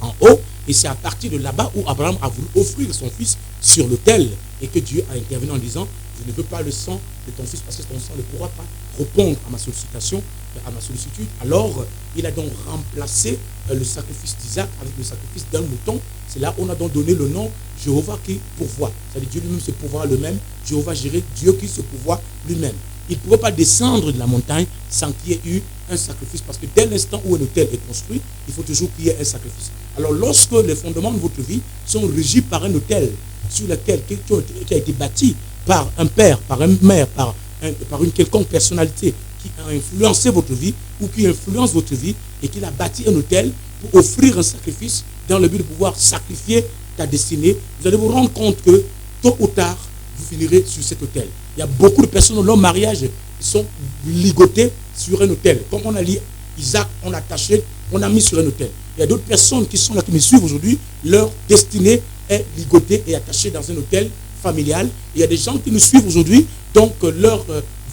en haut, et c'est à partir de là-bas où Abraham a voulu offrir son fils sur l'autel, et que Dieu a intervenu en disant, je ne veux pas le sang de ton fils parce que ton sang ne pourra pas répondre à ma sollicitation, à ma sollicitude. Alors, il a donc remplacé le sacrifice d'Isaac avec le sacrifice d'un mouton. C'est là où on a donc donné le nom Jéhovah qui pourvoit. C'est-à-dire Dieu lui-même se pourvoit lui-même. Jéhovah Jireh, Dieu qui se pourvoit lui-même. Il ne pouvait pas descendre de la montagne sans qu'il y ait eu un sacrifice. Parce que dès l'instant où un hôtel est construit, il faut toujours qu'il y ait un sacrifice. Alors, lorsque les fondements de votre vie sont régis par un hôtel sur lequel qui a été bâti par un père, par une mère, par une quelconque personnalité qui a influencé votre vie ou qui influence votre vie et qui a bâti un hôtel pour offrir un sacrifice dans le but de pouvoir sacrifier ta destinée, vous allez vous rendre compte que tôt ou tard, vous finirez sur cet hôtel. Il y a beaucoup de personnes dans leur mariage qui sont ligotées sur un hôtel. Comme on a dit, Isaac, on a attaché, on a mis sur un hôtel. Il y a d'autres personnes qui sont là, qui me suivent aujourd'hui, leur destinée est ligotée et attachée dans un hôtel familial. Il y a des gens qui nous suivent aujourd'hui, donc leur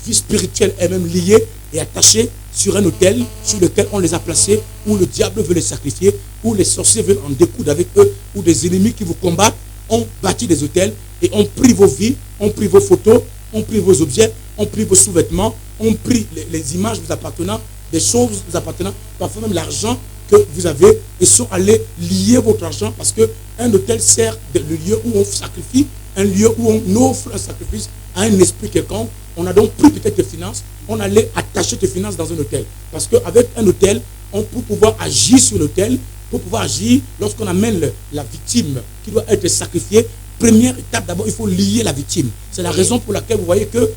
vie spirituelle est même liée et attachée sur un hôtel sur lequel on les a placés, où le diable veut les sacrifier, où les sorciers veulent en découdre avec eux, où des ennemis qui vous combattent ont bâti des hôtels et ont pris vos vies, ont pris vos photos, ont pris vos objets, ont pris vos sous-vêtements, ont pris les images vous appartenant des choses vous appartenant, parfois même l'argent que vous avez, et sont allés lier votre argent parce qu'un hôtel sert le lieu où on sacrifie, un lieu où on offre un sacrifice à un esprit quelconque. On a donc pris peut-être tes finances, on allait attacher tes finances dans un hôtel. Parce qu'avec un hôtel, pour pouvoir agir sur l'hôtel, pour pouvoir agir, lorsqu'on amène la victime qui doit être sacrifiée, première étape, d'abord, il faut lier la victime. C'est la raison pour laquelle vous voyez que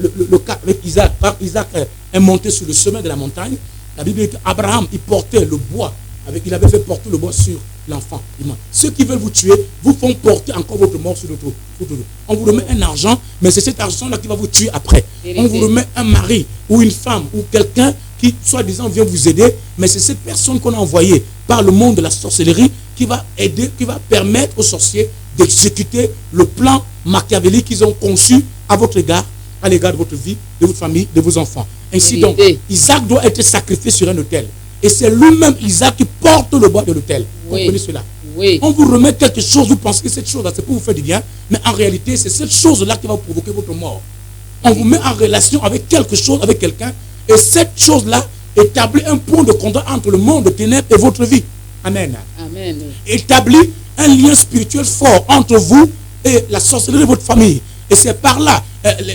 le cas avec Isaac, Isaac est monté sur le sommet de la montagne. La Bible dit qu'Abraham, il portait le bois, il avait fait porter le bois sur l'enfant. Ceux qui veulent vous tuer, vous font porter encore votre mort sur l'autre. On vous remet un argent, mais c'est cet argent-là qui va vous tuer après. On vous remet un mari ou une femme ou quelqu'un qui, soi-disant, vient vous aider, mais c'est cette personne qu'on a envoyée par le monde de la sorcellerie qui va aider, qui va permettre aux sorciers d'exécuter le plan machiavélique qu'ils ont conçu à votre égard, à l'égard de votre vie, de votre famille, de vos enfants. Ainsi donc, Isaac doit être sacrifié sur un autel. Et c'est lui-même, Isaac, qui porte le bois de l'autel. Vous comprenez cela? On vous remet quelque chose, vous pensez que cette chose-là, c'est pour vous faire du bien, mais en réalité, c'est cette chose-là qui va provoquer votre mort. On vous met en relation avec quelque chose, avec quelqu'un, et cette chose-là établit un point de contact entre le monde de ténèbres et votre vie. Amen. Amen. Établit un lien spirituel fort entre vous et la sorcellerie de votre famille. Et c'est par là,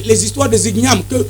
les histoires des ignames que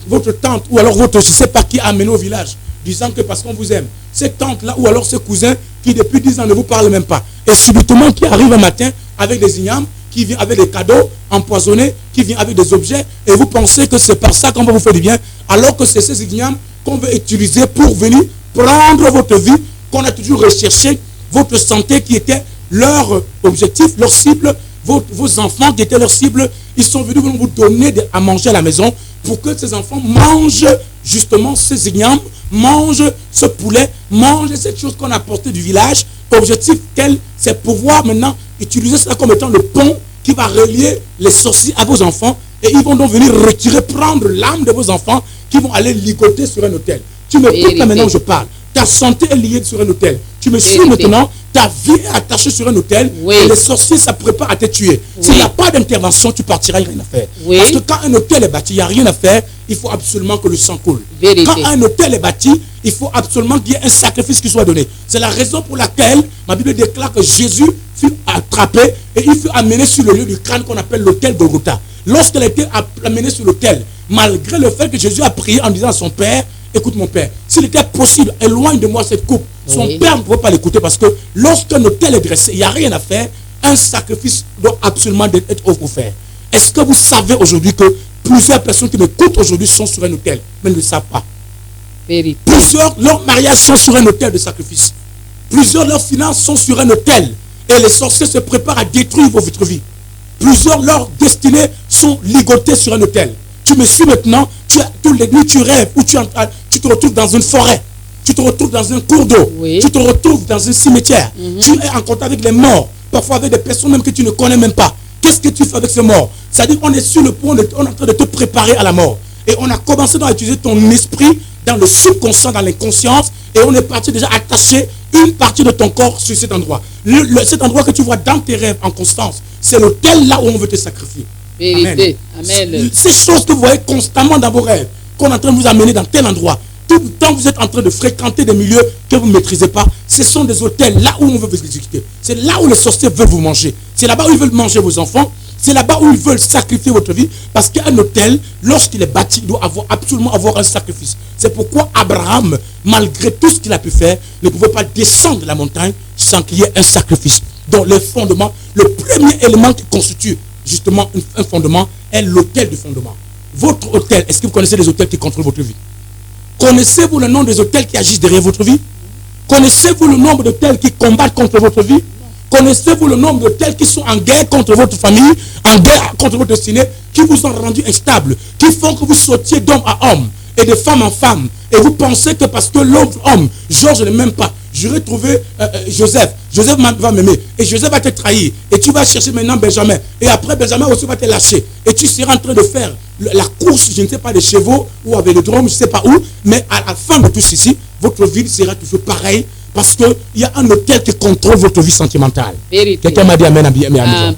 votre tante ou alors votre, je ne sais pas qui, a amené au village, disant que parce qu'on vous aime. Cette tante-là ou alors ce cousin qui depuis 10 ans ne vous parle même pas. Et subitement qui arrive un matin avec des ignames, qui vient avec des cadeaux empoisonnés, qui vient avec des objets, et vous pensez que c'est par ça qu'on va vous faire du bien, alors que c'est ces ignames qu'on veut utiliser pour venir prendre votre vie, qu'on a toujours recherché, votre santé qui était leur objectif, leur cible, vos enfants qui étaient leur cible. Ils sont venus vous donner à manger à la maison pour que ces enfants mangent justement ces ignames, mangent ce poulet, mangent cette chose qu'on a apportée du village. Objectif tel, c'est pouvoir maintenant utiliser ça comme étant le pont qui va relier les sorciers à vos enfants, et ils vont donc venir retirer, prendre l'âme de vos enfants qui vont aller ligoter sur un autel. Tu m'écoutes là maintenant où je parle. Ta santé est liée sur un autel. Tu me suis maintenant, ta vie est attachée sur un autel, et les sorciers, ça prépare à te tuer. S'il n'y a pas d'intervention, tu partiras, il n'y a rien à faire. Parce que quand un autel est bâti, il n'y a rien à faire, il faut absolument que le sang coule. Quand un autel est bâti, il faut absolument qu'il y ait un sacrifice qui soit donné. C'est la raison pour laquelle ma Bible déclare que Jésus fut attrapé et il fut amené sur le lieu du crâne qu'on appelle l'autel Golgotha. Lorsqu'il a été amené sur l'autel, malgré le fait que Jésus a prié en disant à son Père, écoute mon Père, s'il était possible, éloigne de moi cette coupe. Son Père ne pouvait pas l'écouter parce que lorsqu'un autel est dressé, il n'y a rien à faire, un sacrifice doit absolument être offert. Est-ce que vous savez aujourd'hui que plusieurs personnes qui m'écoutent aujourd'hui sont sur un autel, mais ne le savent pas? Plusieurs, leurs mariages sont sur un autel de sacrifice. Plusieurs, leurs finances sont sur un autel. Et les sorciers se préparent à détruire votre vie. Plusieurs, leurs destinées sont ligotées sur un autel. Tu me suis maintenant, tous les nuits tu rêves, ou tu te retrouves dans une forêt, tu te retrouves dans un cours d'eau, tu te retrouves dans un cimetière, tu es en contact avec les morts, parfois avec des personnes même que tu ne connais même pas. Qu'est-ce que tu fais avec ces morts? C'est-à-dire qu'on est sur le point, on est en train de te préparer à la mort. Et on a commencé à utiliser ton esprit dans le subconscient, dans l'inconscience, et on est parti déjà attacher une partie de ton corps sur cet endroit. Cet endroit que tu vois dans tes rêves en constance, c'est l'autel là où on veut te sacrifier. Amen. Amen. Ces choses que vous voyez constamment dans vos rêves, qu'on est en train de vous amener dans tel endroit, tout le temps vous êtes en train de fréquenter des milieux que vous ne maîtrisez pas, ce sont des hôtels là où on veut vous exécuter. C'est là où les sorciers veulent vous manger. C'est là-bas où ils veulent manger vos enfants. C'est là-bas où ils veulent sacrifier votre vie. Parce qu'un hôtel, lorsqu'il est bâti, il doit absolument avoir un sacrifice. C'est pourquoi Abraham, malgré tout ce qu'il a pu faire, ne pouvait pas descendre de la montagne sans qu'il y ait un sacrifice. Donc le fondement, le premier élément qui constitue justement un fondement est l'autel du fondement. Votre hôtel, est-ce que vous connaissez les hôtels qui contrôlent votre vie? Connaissez-vous le nom des hôtels qui agissent derrière votre vie? Connaissez-vous le nombre d'hôtels qui combattent contre votre vie? Connaissez-vous le nombre d'hôtels qui sont en guerre contre votre famille, en guerre contre votre destinée, qui vous ont rendu instable, qui font que vous sautiez d'homme à homme et de femme en femme, et vous pensez que parce que l'autre homme, Georges ne m'aime pas, j'aurais trouvé Joseph va m'aimer, et Joseph va te trahir, et tu vas chercher maintenant Benjamin, et après Benjamin aussi va te lâcher, et tu seras en train de faire la course, je ne sais pas, des chevaux, ou avec le drôme, je ne sais pas où, mais à la fin de tout ceci, votre vie sera toujours pareille, parce qu'il y a un hôtel qui contrôle votre vie sentimentale. Quelqu'un m'a dit amen à bien.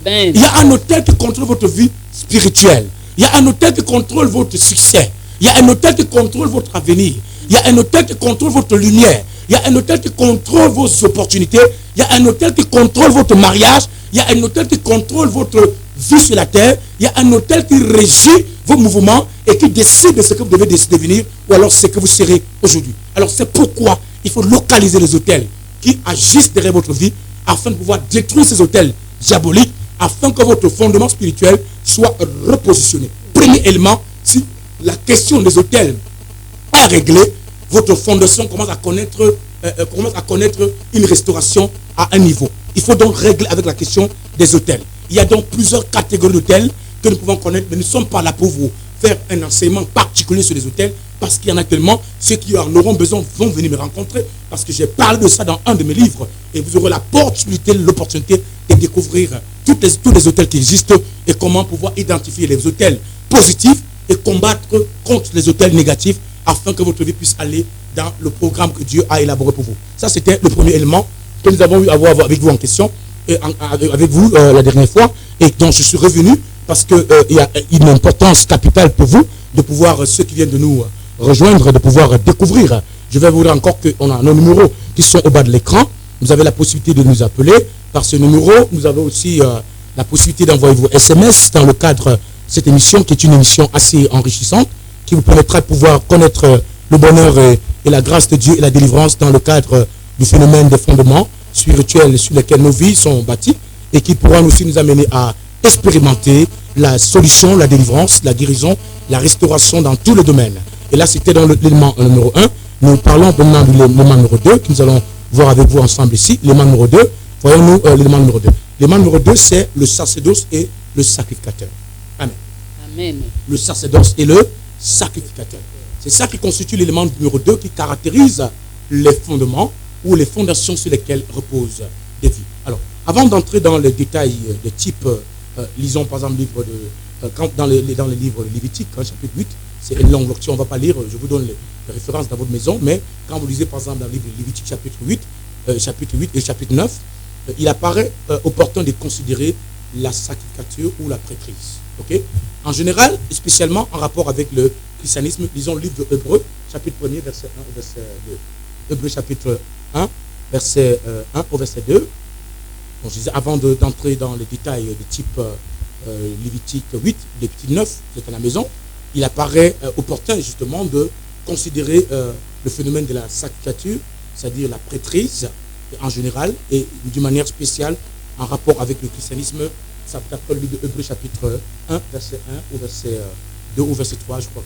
Il y a un hôtel qui contrôle votre vie spirituelle. Il y a un hôtel qui contrôle votre succès. Il y a un hôtel qui contrôle votre avenir. Il y a un hôtel qui contrôle votre lumière. Il y a un hôtel qui contrôle vos opportunités. Il y a un hôtel qui contrôle votre mariage. Il y a un hôtel qui contrôle votre vie sur la terre. Il y a un hôtel qui régit vos mouvements et qui décide de ce que vous devez devenir ou alors ce que vous serez aujourd'hui. Alors c'est pourquoi il faut localiser les hôtels qui agissent derrière votre vie afin de pouvoir détruire ces hôtels diaboliques, afin que votre fondement spirituel soit repositionné. Premier élément, si la question des hôtels est réglée, votre fondation commence à connaître une restauration à un niveau. Il faut donc régler avec la question des hôtels. Il y a donc plusieurs catégories d'hôtels que nous pouvons connaître, mais nous ne sommes pas là pour vous faire un enseignement particulier sur les hôtels, parce qu'il y en a tellement. Ceux qui en auront besoin vont venir me rencontrer, parce que j'ai parlé de ça dans un de mes livres, et vous aurez l'opportunité de découvrir tous les hôtels qui existent et comment pouvoir identifier les hôtels positifs et combattre contre les hôtels négatifs, afin que votre vie puisse aller dans le programme que Dieu a élaboré pour vous. Ça, c'était le premier élément que nous avons eu à voir avec vous en question, et avec vous la dernière fois, et dont je suis revenu, parce qu'il y a une importance capitale pour vous, de pouvoir, ceux qui viennent de nous rejoindre, de pouvoir découvrir. Je vais vous dire encore qu'on a nos numéros qui sont au bas de l'écran. Vous avez la possibilité de nous appeler par ce numéro. Nous avons aussi la possibilité d'envoyer vos SMS dans le cadre de cette émission, qui est une émission assez enrichissante, qui vous permettra de pouvoir connaître le bonheur et la grâce de Dieu et la délivrance dans le cadre du phénomène des fondements spirituels sur lesquels nos vies sont bâties, et qui pourra aussi nous amener à expérimenter la solution, la délivrance, la guérison, la restauration dans tous les domaines. Et là, c'était dans l'élément numéro 1. Nous parlons maintenant de l'élément numéro 2, que nous allons voir avec vous ensemble ici. L'élément numéro 2, voyons-nous l'élément numéro 2. L'élément numéro 2, c'est le sacerdoce et le sacrificateur. Amen. Amen. Le sacerdoce et le sacrificateur. C'est ça qui constitue l'élément numéro 2 qui caractérise les fondements ou les fondations sur lesquelles reposent des vies. Alors, avant d'entrer dans les détails de type, lisons par exemple dans les livres de Lévitique, chapitre 8, c'est une longue lecture, on ne va pas lire, je vous donne les références dans votre maison, mais quand vous lisez par exemple dans le livre de Lévitique chapitre 8 et chapitre 9, il apparaît opportun de considérer la sacrificature ou la prêtrise. Okay? En général, spécialement en rapport avec le christianisme, lisons le livre de Hébreux, chapitre 1er, verset 1 au verset 2. Hébreux chapitre 1, verset 1 au verset 2. Donc, je disais, avant d'entrer dans les détails de type Lévitique 8, Lévitique 9, vous êtes à la maison, il apparaît opportun justement de considérer le phénomène de la sacrificature, c'est-à-dire la prêtrise en général, et d'une manière spéciale en rapport avec le christianisme. Ça peut être le livre de Hébreux chapitre 1, verset 1 au verset 2 ou verset 3, je crois.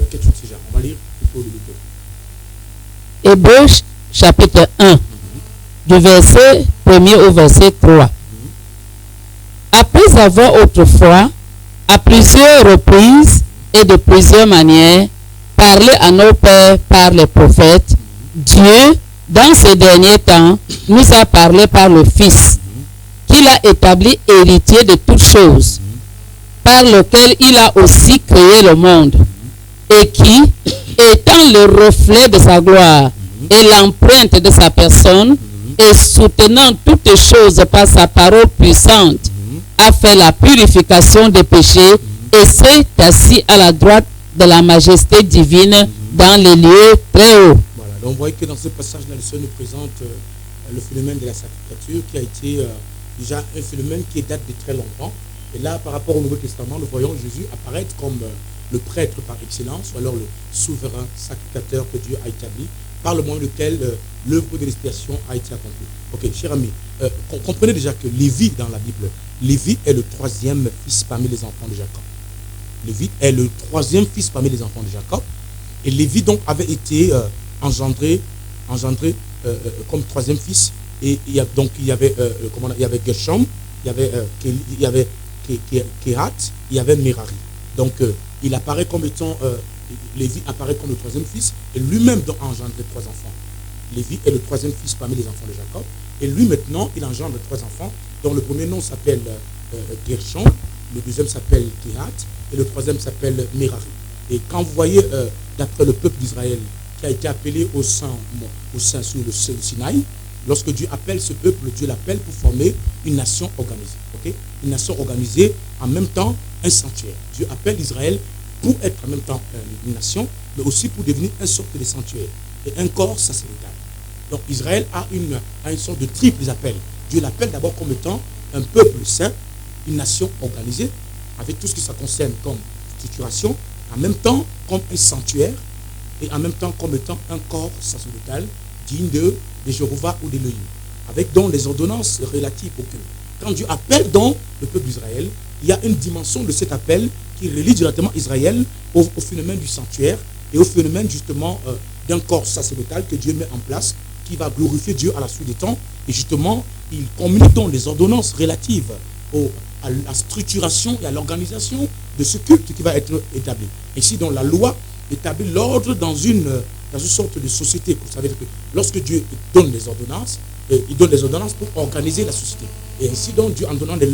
Quelque chose de ce genre. On va lire plutôt le livre. Hébreux chapitre 1, du verset 1er au verset 3. Après avoir autrefois, à plusieurs reprises et de plusieurs manières, parlé à nos pères par les prophètes, Dieu, dans ces derniers temps, nous a parlé par le Fils, qu'il a établi héritier de toutes choses, par lequel il a aussi créé le monde, et qui, étant le reflet de sa gloire et l'empreinte de sa personne, et soutenant toutes choses par sa parole puissante, a fait la purification des péchés et s'est assis à la droite de la majesté divine dans les lieux très hauts. Voilà, donc vous voyez que dans ce passage-là, le Seigneur nous présente le phénomène de la sacrificature qui a été déjà un phénomène qui date de très longtemps. Et là, par rapport au Nouveau Testament, nous voyons Jésus apparaître comme le prêtre par excellence, ou alors le souverain sacrificateur que Dieu a établi, par le moyen duquel l'œuvre de l'expiation a été accomplie. Ok, cher ami, comprenez déjà que Lévi dans la Bible, Lévi est le troisième fils parmi les enfants de Jacob. Lévi est le troisième fils parmi les enfants de Jacob. Et Lévi donc avait été engendré comme troisième fils. Et il y avait Gershom, il y avait Kehat, il y avait Merari. Donc il apparaît comme étant Lévi apparaît comme le troisième fils, et lui-même doit engendrer trois enfants. Lévi est le troisième fils parmi les enfants de Jacob, et lui maintenant, il engendre trois enfants, dont le premier nom s'appelle Gershon, le deuxième s'appelle Kehat, et le troisième s'appelle Merari. Et quand vous voyez, d'après le peuple d'Israël, qui a été appelé au sein sur le Sinaï, lorsque Dieu appelle ce peuple, Dieu l'appelle pour former une nation organisée. Okay? Une nation organisée, en même temps un sanctuaire. Dieu appelle Israël pour être en même temps une nation mais aussi pour devenir une sorte de sanctuaire et un corps sacerdotal. Donc Israël a une sorte de triple appel. Dieu l'appelle d'abord comme étant un peuple saint, une nation organisée, avec tout ce qui ça concerne comme structuration, en même temps comme un sanctuaire, et en même temps comme étant un corps sacerdotal digne de Jéhovah ou d'Élohim, avec donc les ordonnances relatives au culte. Quand Dieu appelle donc le peuple d'Israël, il y a une dimension de cet appel qui relie directement Israël au phénomène du sanctuaire et au phénomène justement d'un corps sacerdotal que Dieu met en place, qui va glorifier Dieu à la suite des temps. Et justement, il communique donc les ordonnances relatives à la structuration et à l'organisation de ce culte qui va être établi. Ici, dans la loi, établit l'ordre dans une sorte de société. Vous savez que lorsque Dieu donne les ordonnances, il donne des ordonnances pour organiser la société. Et ainsi, donc, Dieu, en donnant des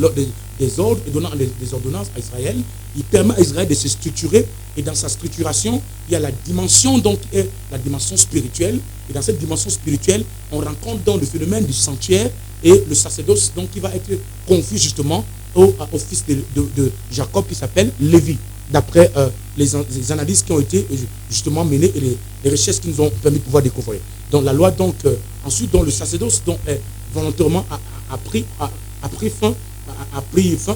ordres et donnant des ordonnances à Israël, il permet à Israël de se structurer. Et dans sa structuration, il y a la dimension, donc, est la dimension spirituelle. Et dans cette dimension spirituelle, on rencontre donc le phénomène du sanctuaire et le sacerdoce, donc, qui va être confié justement au fils de Jacob, qui s'appelle Lévi, d'après les analyses qui ont été justement menées et les recherches qui nous ont permis de pouvoir découvrir. Donc la loi, donc, ensuite, donc, le sacerdoce donc, volontairement a pris fin,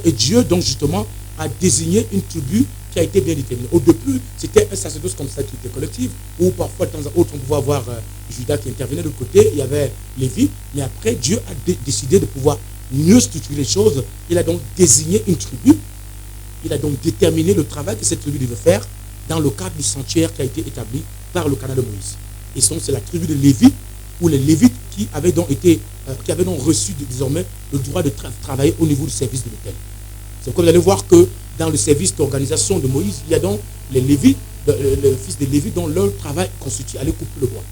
et Dieu, donc, justement, a désigné une tribu qui a été bien déterminée. Au début, c'était un sacerdoce comme ça qui était collectif, où parfois, de temps à autre, on pouvait avoir Judas qui intervenait de l'autre côté, il y avait Lévi, mais après, Dieu a décidé de pouvoir mieux structurer les choses. Il a donc désigné une tribu. Il a donc déterminé le travail que cette tribu devait faire dans le cadre du sanctuaire qui a été établi par le canal de Moïse. Et c'est la tribu de Lévi, ou les Lévites qui avaient donc reçu désormais le droit de travailler au niveau du service de l'autel. C'est pourquoi vous allez voir que dans le service d'organisation de Moïse, il y a donc les Lévites, le fils de Lévi, dont leur travail constitue aller couper le bois.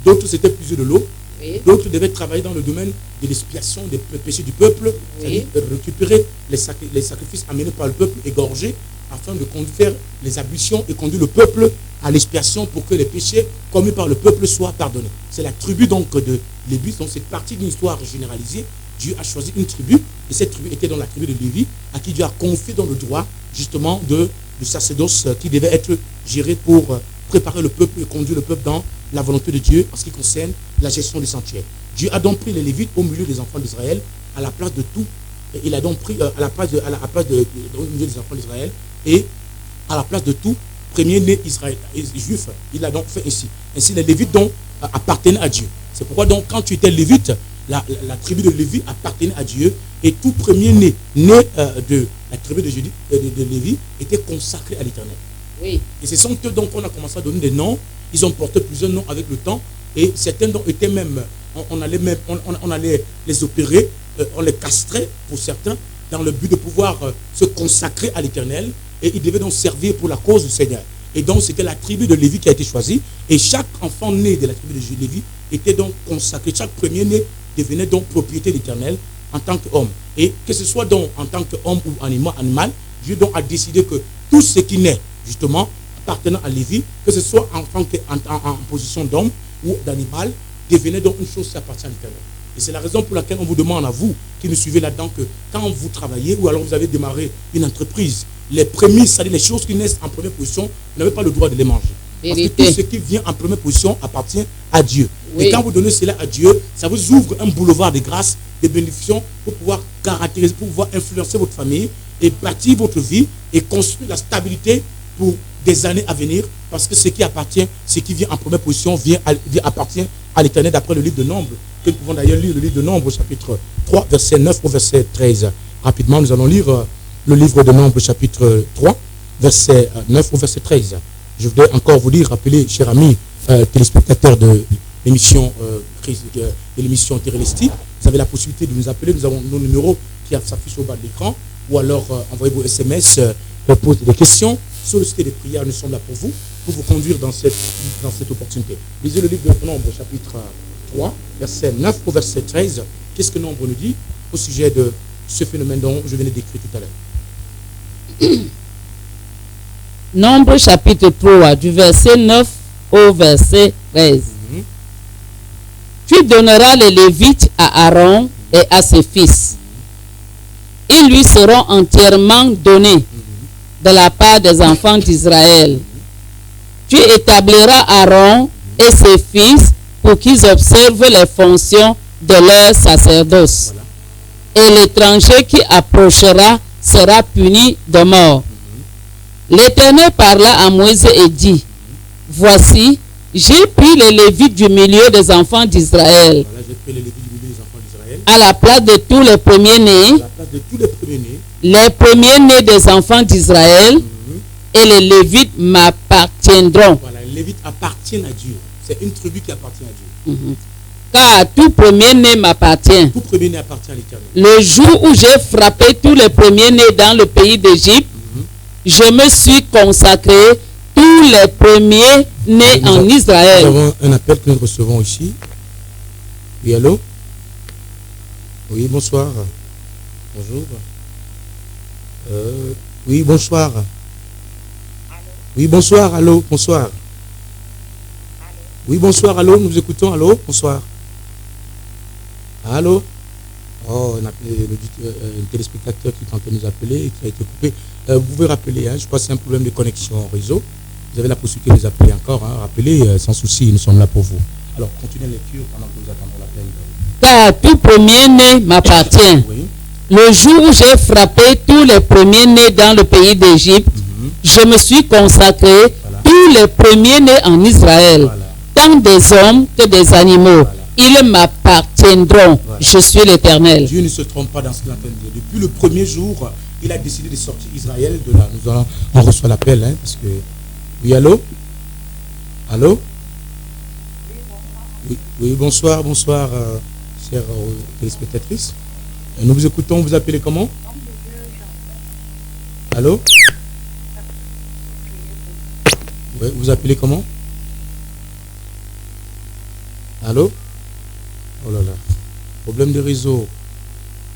D'autres, c'était puiser de l'eau. Oui. D'autres devaient travailler dans le domaine de l'expiation des péchés du peuple, oui. C'est-à-dire récupérer les sacrifices amenés par le peuple, égorgés, afin de faire les ablutions et conduire le peuple à l'expiation pour que les péchés commis par le peuple soient pardonnés. C'est la tribu donc de Lévi, donc c'est partie d'une histoire généralisée. Dieu a choisi une tribu, et cette tribu était dans la tribu de Lévi, à qui Dieu a confié dans le droit justement du sacerdoce qui devait être géré pour préparer le peuple et conduire le peuple dans la volonté de Dieu en ce qui concerne la gestion des sanctuaires. Dieu a donc pris les Lévites au milieu des enfants d'Israël, à la place de tout. Et il a donc pris à la place au milieu des enfants d'Israël, et à la place de tout premier-né juif, il a donc fait ainsi. Ainsi, les Lévites donc appartenaient à Dieu. C'est pourquoi donc quand tu étais Lévite, la tribu de Lévi appartenait à Dieu, et tout premier-né de la tribu de Lévi était consacré à l'Éternel. Oui. Et ce sont eux donc qu'on a commencé à donner des noms. Ils ont porté plusieurs noms avec le temps, et certains donc étaient même, on allait les opérer, on les castrait pour certains, dans le but de pouvoir se consacrer à l'Éternel, et ils devaient donc servir pour la cause du Seigneur. Et donc c'était la tribu de Lévi qui a été choisie, et chaque enfant né de la tribu de Lévi était donc consacré. Chaque premier-né devenait donc propriété de l'Éternel en tant qu'homme. Et que ce soit donc en tant qu'homme ou animal, Dieu donc a décidé que tout ce qui naît justement appartenant à Lévi, que ce soit en position d'homme ou d'animal, devenait donc une chose qui appartient à l'Éternel. Et c'est la raison pour laquelle on vous demande à vous, qui nous suivez là-dedans, que quand vous travaillez ou alors vous avez démarré une entreprise, les prémices, c'est-à-dire les choses qui naissent en première position, vous n'avez pas le droit de les manger. Parce que tout ce qui vient en première position appartient à Dieu. Oui. Et quand vous donnez cela à Dieu, ça vous ouvre un boulevard de grâce, de bénédictions, pour pouvoir caractériser, pour pouvoir influencer votre famille et bâtir votre vie et construire la stabilité pour des années à venir, parce que ce qui appartient, ce qui vient en première position, appartient à l'Éternel, d'après le livre de Nombres, que nous pouvons d'ailleurs lire le livre de Nombres, chapitre 3, verset 9 au verset 13. Rapidement, nous allons lire le livre de Nombres, chapitre 3, verset 9 au verset 13. Je voudrais encore vous dire, rappeler, chers amis téléspectateurs de l'émission Térélistique, vous avez la possibilité de nous appeler. Nous avons nos numéros qui s'affichent au bas de l'écran, ou alors envoyez vos SMS pour poser des questions. Solliciter des prières, nous sommes là pour vous conduire dans cette opportunité. Lisez le livre de Nombre, chapitre 3, verset 9 au verset 13. Qu'est-ce que Nombre nous dit au sujet de ce phénomène dont je venais d'écrire tout à l'heure? Nombre, chapitre 3, du verset 9 au verset 13. Tu donneras les Lévites à Aaron et à ses fils. Ils lui seront entièrement donnés de la part des enfants d'Israël. Tu établiras Aaron et ses fils pour qu'ils observent les fonctions de leur sacerdoce. Et l'étranger qui approchera sera puni de mort. L'Éternel parla à Moïse et dit, voici, j'ai pris les Lévites du milieu des enfants d'Israël. Voilà, j'ai pris les Lévites du milieu des enfants d'Israël. À la place de tous les premiers-nés. À la place de tous les premiers-nés. Les premiers-nés des enfants d'Israël. Et les Lévites m'appartiendront. Voilà, les Lévites appartiennent à Dieu. C'est une tribu qui appartient à Dieu. Car tout premier-né m'appartient. Tout premier-né appartient à l'Éternel. Le jour où j'ai frappé tous les premiers-nés dans le pays d'Égypte, je me suis consacré tous les premiers-nés en Israël. Nous avons un appel que nous recevons ici. Oui, allô? Oui, bonsoir. Bonjour. Oui, bonsoir. Oui, bonsoir, allô, bonsoir. Oui, bonsoir, allô, nous vous écoutons, allô, bonsoir. Allô? Oh, on a appelé un téléspectateur qui tentait de nous appeler et qui a été coupé. Vous pouvez rappeler, hein, je crois que c'est un problème de connexion au réseau. Vous avez la possibilité de nous appeler encore, hein, rappelez, sans souci, nous sommes là pour vous. Alors, continuez la lecture pendant que nous attendons l'appel. Car tout premier-né m'appartient. Oui. Le jour où j'ai frappé tous les premiers-nés dans le pays d'Égypte, je me suis consacré tous les premiers-nés en Israël, tant des hommes que des animaux. Ils m'appartiendront. Je suis l'Éternel. Dieu ne se trompe pas dans ce qu'il entend dire. Depuis le premier jour, il a décidé de sortir Israël de là. On reçoit l'appel, hein, parce que... Oui, allô? Allô? Oui, bonsoir, bonsoir, chère téléspectatrice. Nous vous écoutons, vous appelez comment? Allô? Oui, vous appelez comment? Allô? Oh là là, problème de réseau.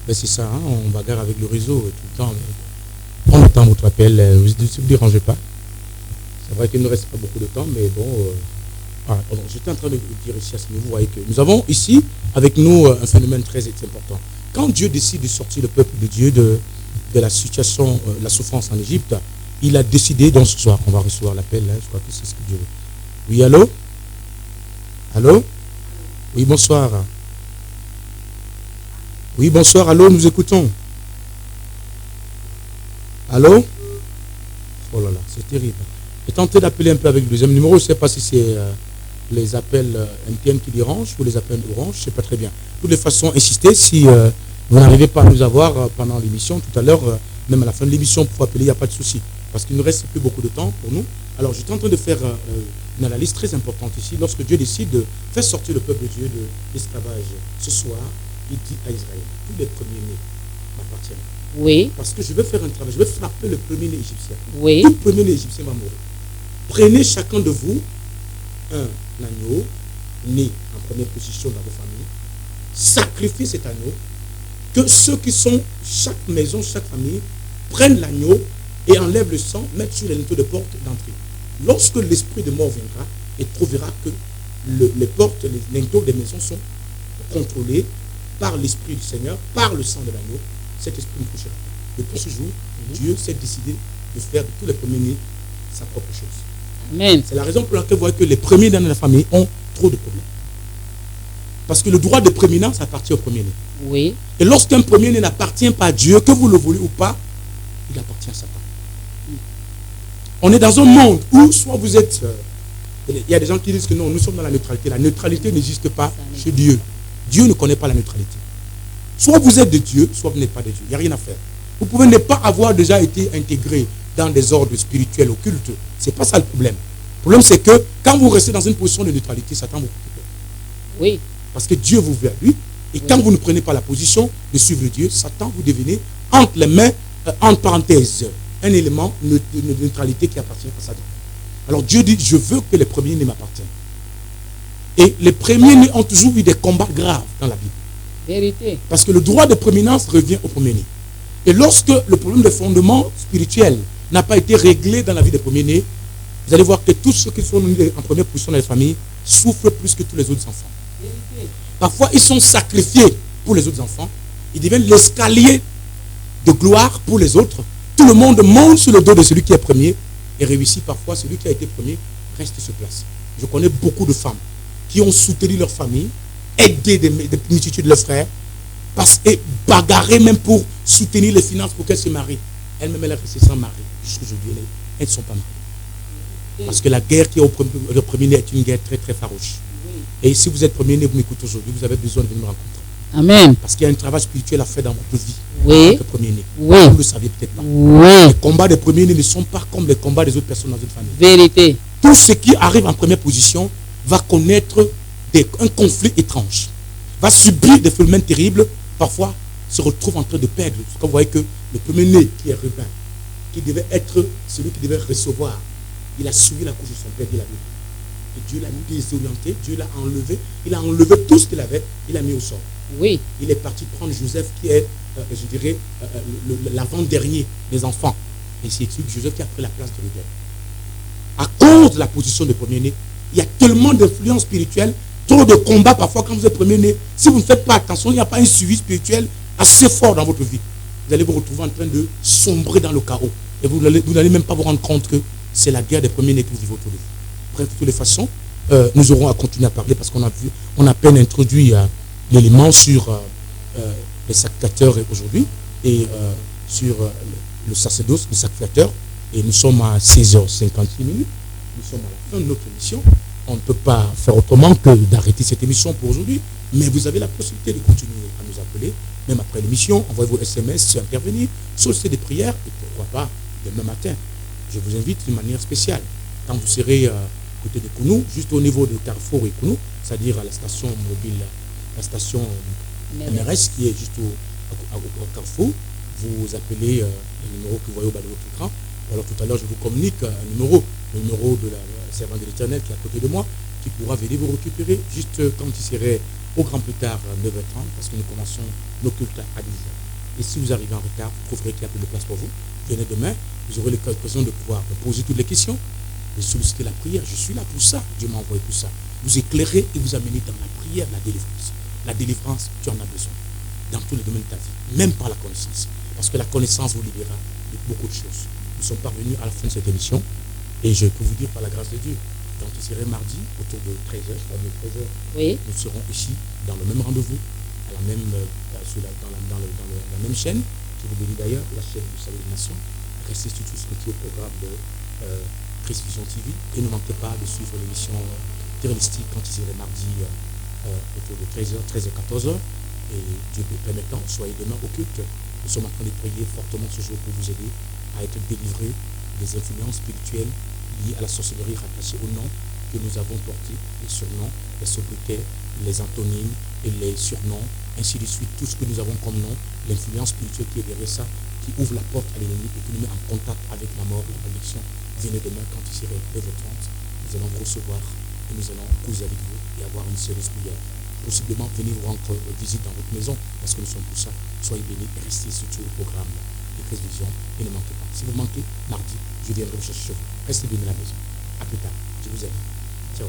Ben c'est ça, hein, on bagarre avec le réseau tout le temps. Mais on attend votre appel, ne vous dérangez pas. C'est vrai qu'il ne reste pas beaucoup de temps, mais bon... j'étais en train de dire ici à ce niveau, vous voyez que nous avons ici avec nous un phénomène très important. Quand Dieu décide de sortir le peuple de Dieu de la situation, la souffrance en Égypte, il a décidé, donc ce soir, on va recevoir l'appel, hein, je crois que c'est ce que Dieu veut. Oui, allô? Allô? Oui, bonsoir. Oui, bonsoir, allô, nous écoutons. Allô? Oh là là, c'est terrible. J'ai tenté d'appeler un peu avec le deuxième numéro, je ne sais pas si c'est les appels MTN qui dérangent ou les appels Orange, je ne sais pas très bien. De toutes les façons, insistez, si vous n'arrivez pas à nous avoir pendant l'émission, tout à l'heure, même à la fin de l'émission, pour appeler, il n'y a pas de souci. Parce qu'il ne reste plus beaucoup de temps pour nous. Alors, j'étais en train de faire une analyse très importante ici. Lorsque Dieu décide de faire sortir le peuple de Dieu de l'esclavage, ce soir, il dit à Israël, tous les premiers-nés m'appartiennent. Oui. Parce que je vais faire un travail, je vais frapper le premier-né égyptien. Oui. Tout premier-né égyptien va mourir. Prenez chacun de vous un agneau né en première position dans vos familles. Sacrifiez cet agneau. Que ceux qui sont, chaque maison, chaque famille, prennent l'agneau et enlèvent le sang, mettent sur les linteaux de porte d'entrée. Lorsque l'esprit de mort viendra, il trouvera que les portes, les linteaux des maisons sont contrôlés par l'esprit du Seigneur, par le sang de l'agneau. Cet esprit ne touchera pas. Depuis ce jour, Dieu s'est décidé de faire de tous les premiers-nés sa propre chose. Amen. C'est la raison pour laquelle vous voyez que les premiers dans la famille ont trop de problèmes. Parce que le droit de prééminence appartient au premier-né. Oui. Et lorsqu'un premier-né n'appartient pas à Dieu, que vous le voulez ou pas, il appartient à Satan. On est dans un monde où soit vous êtes... il y a des gens qui disent que non, nous sommes dans la neutralité. La neutralité n'existe pas chez Dieu. Dieu ne connaît pas la neutralité. Soit vous êtes de Dieu, soit vous n'êtes pas de Dieu. Il n'y a rien à faire. Vous pouvez ne pas avoir déjà été intégré dans des ordres spirituels occultes. Ce n'est pas ça le problème. Le problème, c'est que quand vous restez dans une position de neutralité, Satan vous coupe. Oui. Parce que Dieu vous veut à lui. Et quand vous ne prenez pas la position de suivre Dieu, Satan vous devenez entre les mains, entre parenthèses, un élément de neutralité qui appartient à Satan. Alors Dieu dit, je veux que les premiers-nés m'appartiennent. Et les premiers-nés ont toujours eu des combats graves dans la Bible. Vérité. Parce que le droit de prééminence revient au premier-né. Et lorsque le problème de fondement spirituel n'a pas été réglé dans la vie des premiers-nés, vous allez voir que tous ceux qui sont en première position dans les familles souffrent plus que tous les autres enfants. Vérité. Parfois, ils sont sacrifiés pour les autres enfants. Ils deviennent l'escalier de gloire pour les autres. Tout le monde monte sur le dos de celui qui est premier et réussit parfois. Celui qui a été premier restez sur place. Je connais beaucoup de femmes qui ont soutenu leur famille, aidé des multitudes de leurs frères, et bagarré même pour soutenir les finances pour qu'elles se marient. Elles-mêmes, elles restent sans mari. Jusqu'aujourd'hui, elles ne sont pas mariées. Parce que la guerre qui est au premier-né est une guerre très très farouche. Et si vous êtes premier-né, vous m'écoutez aujourd'hui, vous avez besoin de venir me rencontrer. Amen. Parce qu'il y a un travail spirituel à faire dans votre vie. Oui. Le premier-né. Oui. Vous ne le saviez peut-être pas. Oui. Les combats des premiers-nés ne sont pas comme les combats des autres personnes dans une famille. Vérité. Tout ce qui arrive en première position va connaître un conflit étrange. Va subir des phénomènes terribles. Parfois, se retrouve en train de perdre. Quand vous voyez que le premier-né, qui est Rubin, qui devait être celui qui devait recevoir, il a suivi la couche de son père, dit la Bible. Et Dieu l'a désorienté, Dieu l'a enlevé. Il a enlevé tout ce qu'il avait, il a mis au sort. Oui. Il est parti prendre Joseph, qui est, je dirais, l'avant-dernier des enfants. Et c'est Joseph qui a pris la place de Rubin. À cause de la position de premier-né, il y a tellement d'influence spirituelle, trop de combats parfois quand vous êtes premier-né. Si vous ne faites pas attention, il n'y a pas un suivi spirituel assez fort dans votre vie. Vous allez vous retrouver en train de sombrer dans le chaos. Et vous n'allez même pas vous rendre compte que c'est la guerre des premiers-nés que vous vivez autour de vous. Bref, de toutes les façons, nous aurons à continuer à parler parce qu'on a à peine introduit l'élément sur les sacrificateurs aujourd'hui et sur le sacerdoce, le sacrificateur. Et nous sommes à 16h58. Nous sommes à la fin de notre émission. On ne peut pas faire autrement que d'arrêter cette émission pour aujourd'hui. Mais vous avez la possibilité de continuer à nous appeler, même après l'émission. Envoyez vos SMS, intervenir, solliciter des prières et pourquoi pas demain matin. Je vous invite d'une manière spéciale. Quand vous serez côté de Kounou, juste au niveau de Carrefour et Kounou, c'est-à-dire à la station mobile, la station MRS qui est juste au Carrefour, vous appelez le numéro que vous voyez au bas de votre écran. Alors tout à l'heure, je vous communique un numéro, le numéro de la servante de l'Éternel qui est à côté de moi, qui pourra venir vous récupérer juste quand il serait au grand plus tard 9h30, parce que nous commençons nos cultes à 10h. Et si vous arrivez en retard, vous trouverez qu'il y a plus de place pour vous. Venez demain, vous aurez l'occasion de pouvoir me poser toutes les questions, de solliciter la prière. Je suis là pour ça. Dieu m'a envoyé pour ça. Vous éclairer et vous amener dans la prière, la délivrance. La délivrance, tu en as besoin. Dans tous les domaines de ta vie, même par la connaissance. Parce que la connaissance vous libérera de beaucoup de choses. Nous sommes parvenus à la fin de cette émission. Et je peux vous dire par la grâce de Dieu, quand il serait mardi, autour de 13h, oui, nous serons ici, dans le même rendez-vous, à la même, dans la même chaîne, qui vous bénit d'ailleurs, la chaîne du Salut des Nations. Restez sur tout ce qui est au programme de Christ Vision TV. Et ne manquez pas de suivre l'émission terroristique quand il serait mardi, autour de 13h, 14h. Et Dieu permettant, soyez demain au culte. Nous sommes en train de prier fortement ce jour pour vous aider à être délivrés des influences spirituelles liées à la sorcellerie rattachée au nom que nous avons porté, les surnoms, les sobriquets, les antonymes et les surnoms, ainsi de suite, tout ce que nous avons comme nom, l'influence spirituelle qui est derrière ça, qui ouvre la porte à l'ennemi et qui nous met en contact avec la mort et la malédiction. Venez demain quand il serait 9h30, nous allons vous recevoir et nous allons causer avec vous et avoir une sérieuse prière. Possiblement venir vous rendre visite dans votre maison parce que nous sommes pour ça. Soyez bénis et restez sur tout le programme de Christ Vision et ne manquez pas. Si vous manquez, mardi, je viendrai vous chercher chez vous. Restez bénis à la maison. À plus tard. Je vous aime. Ciao.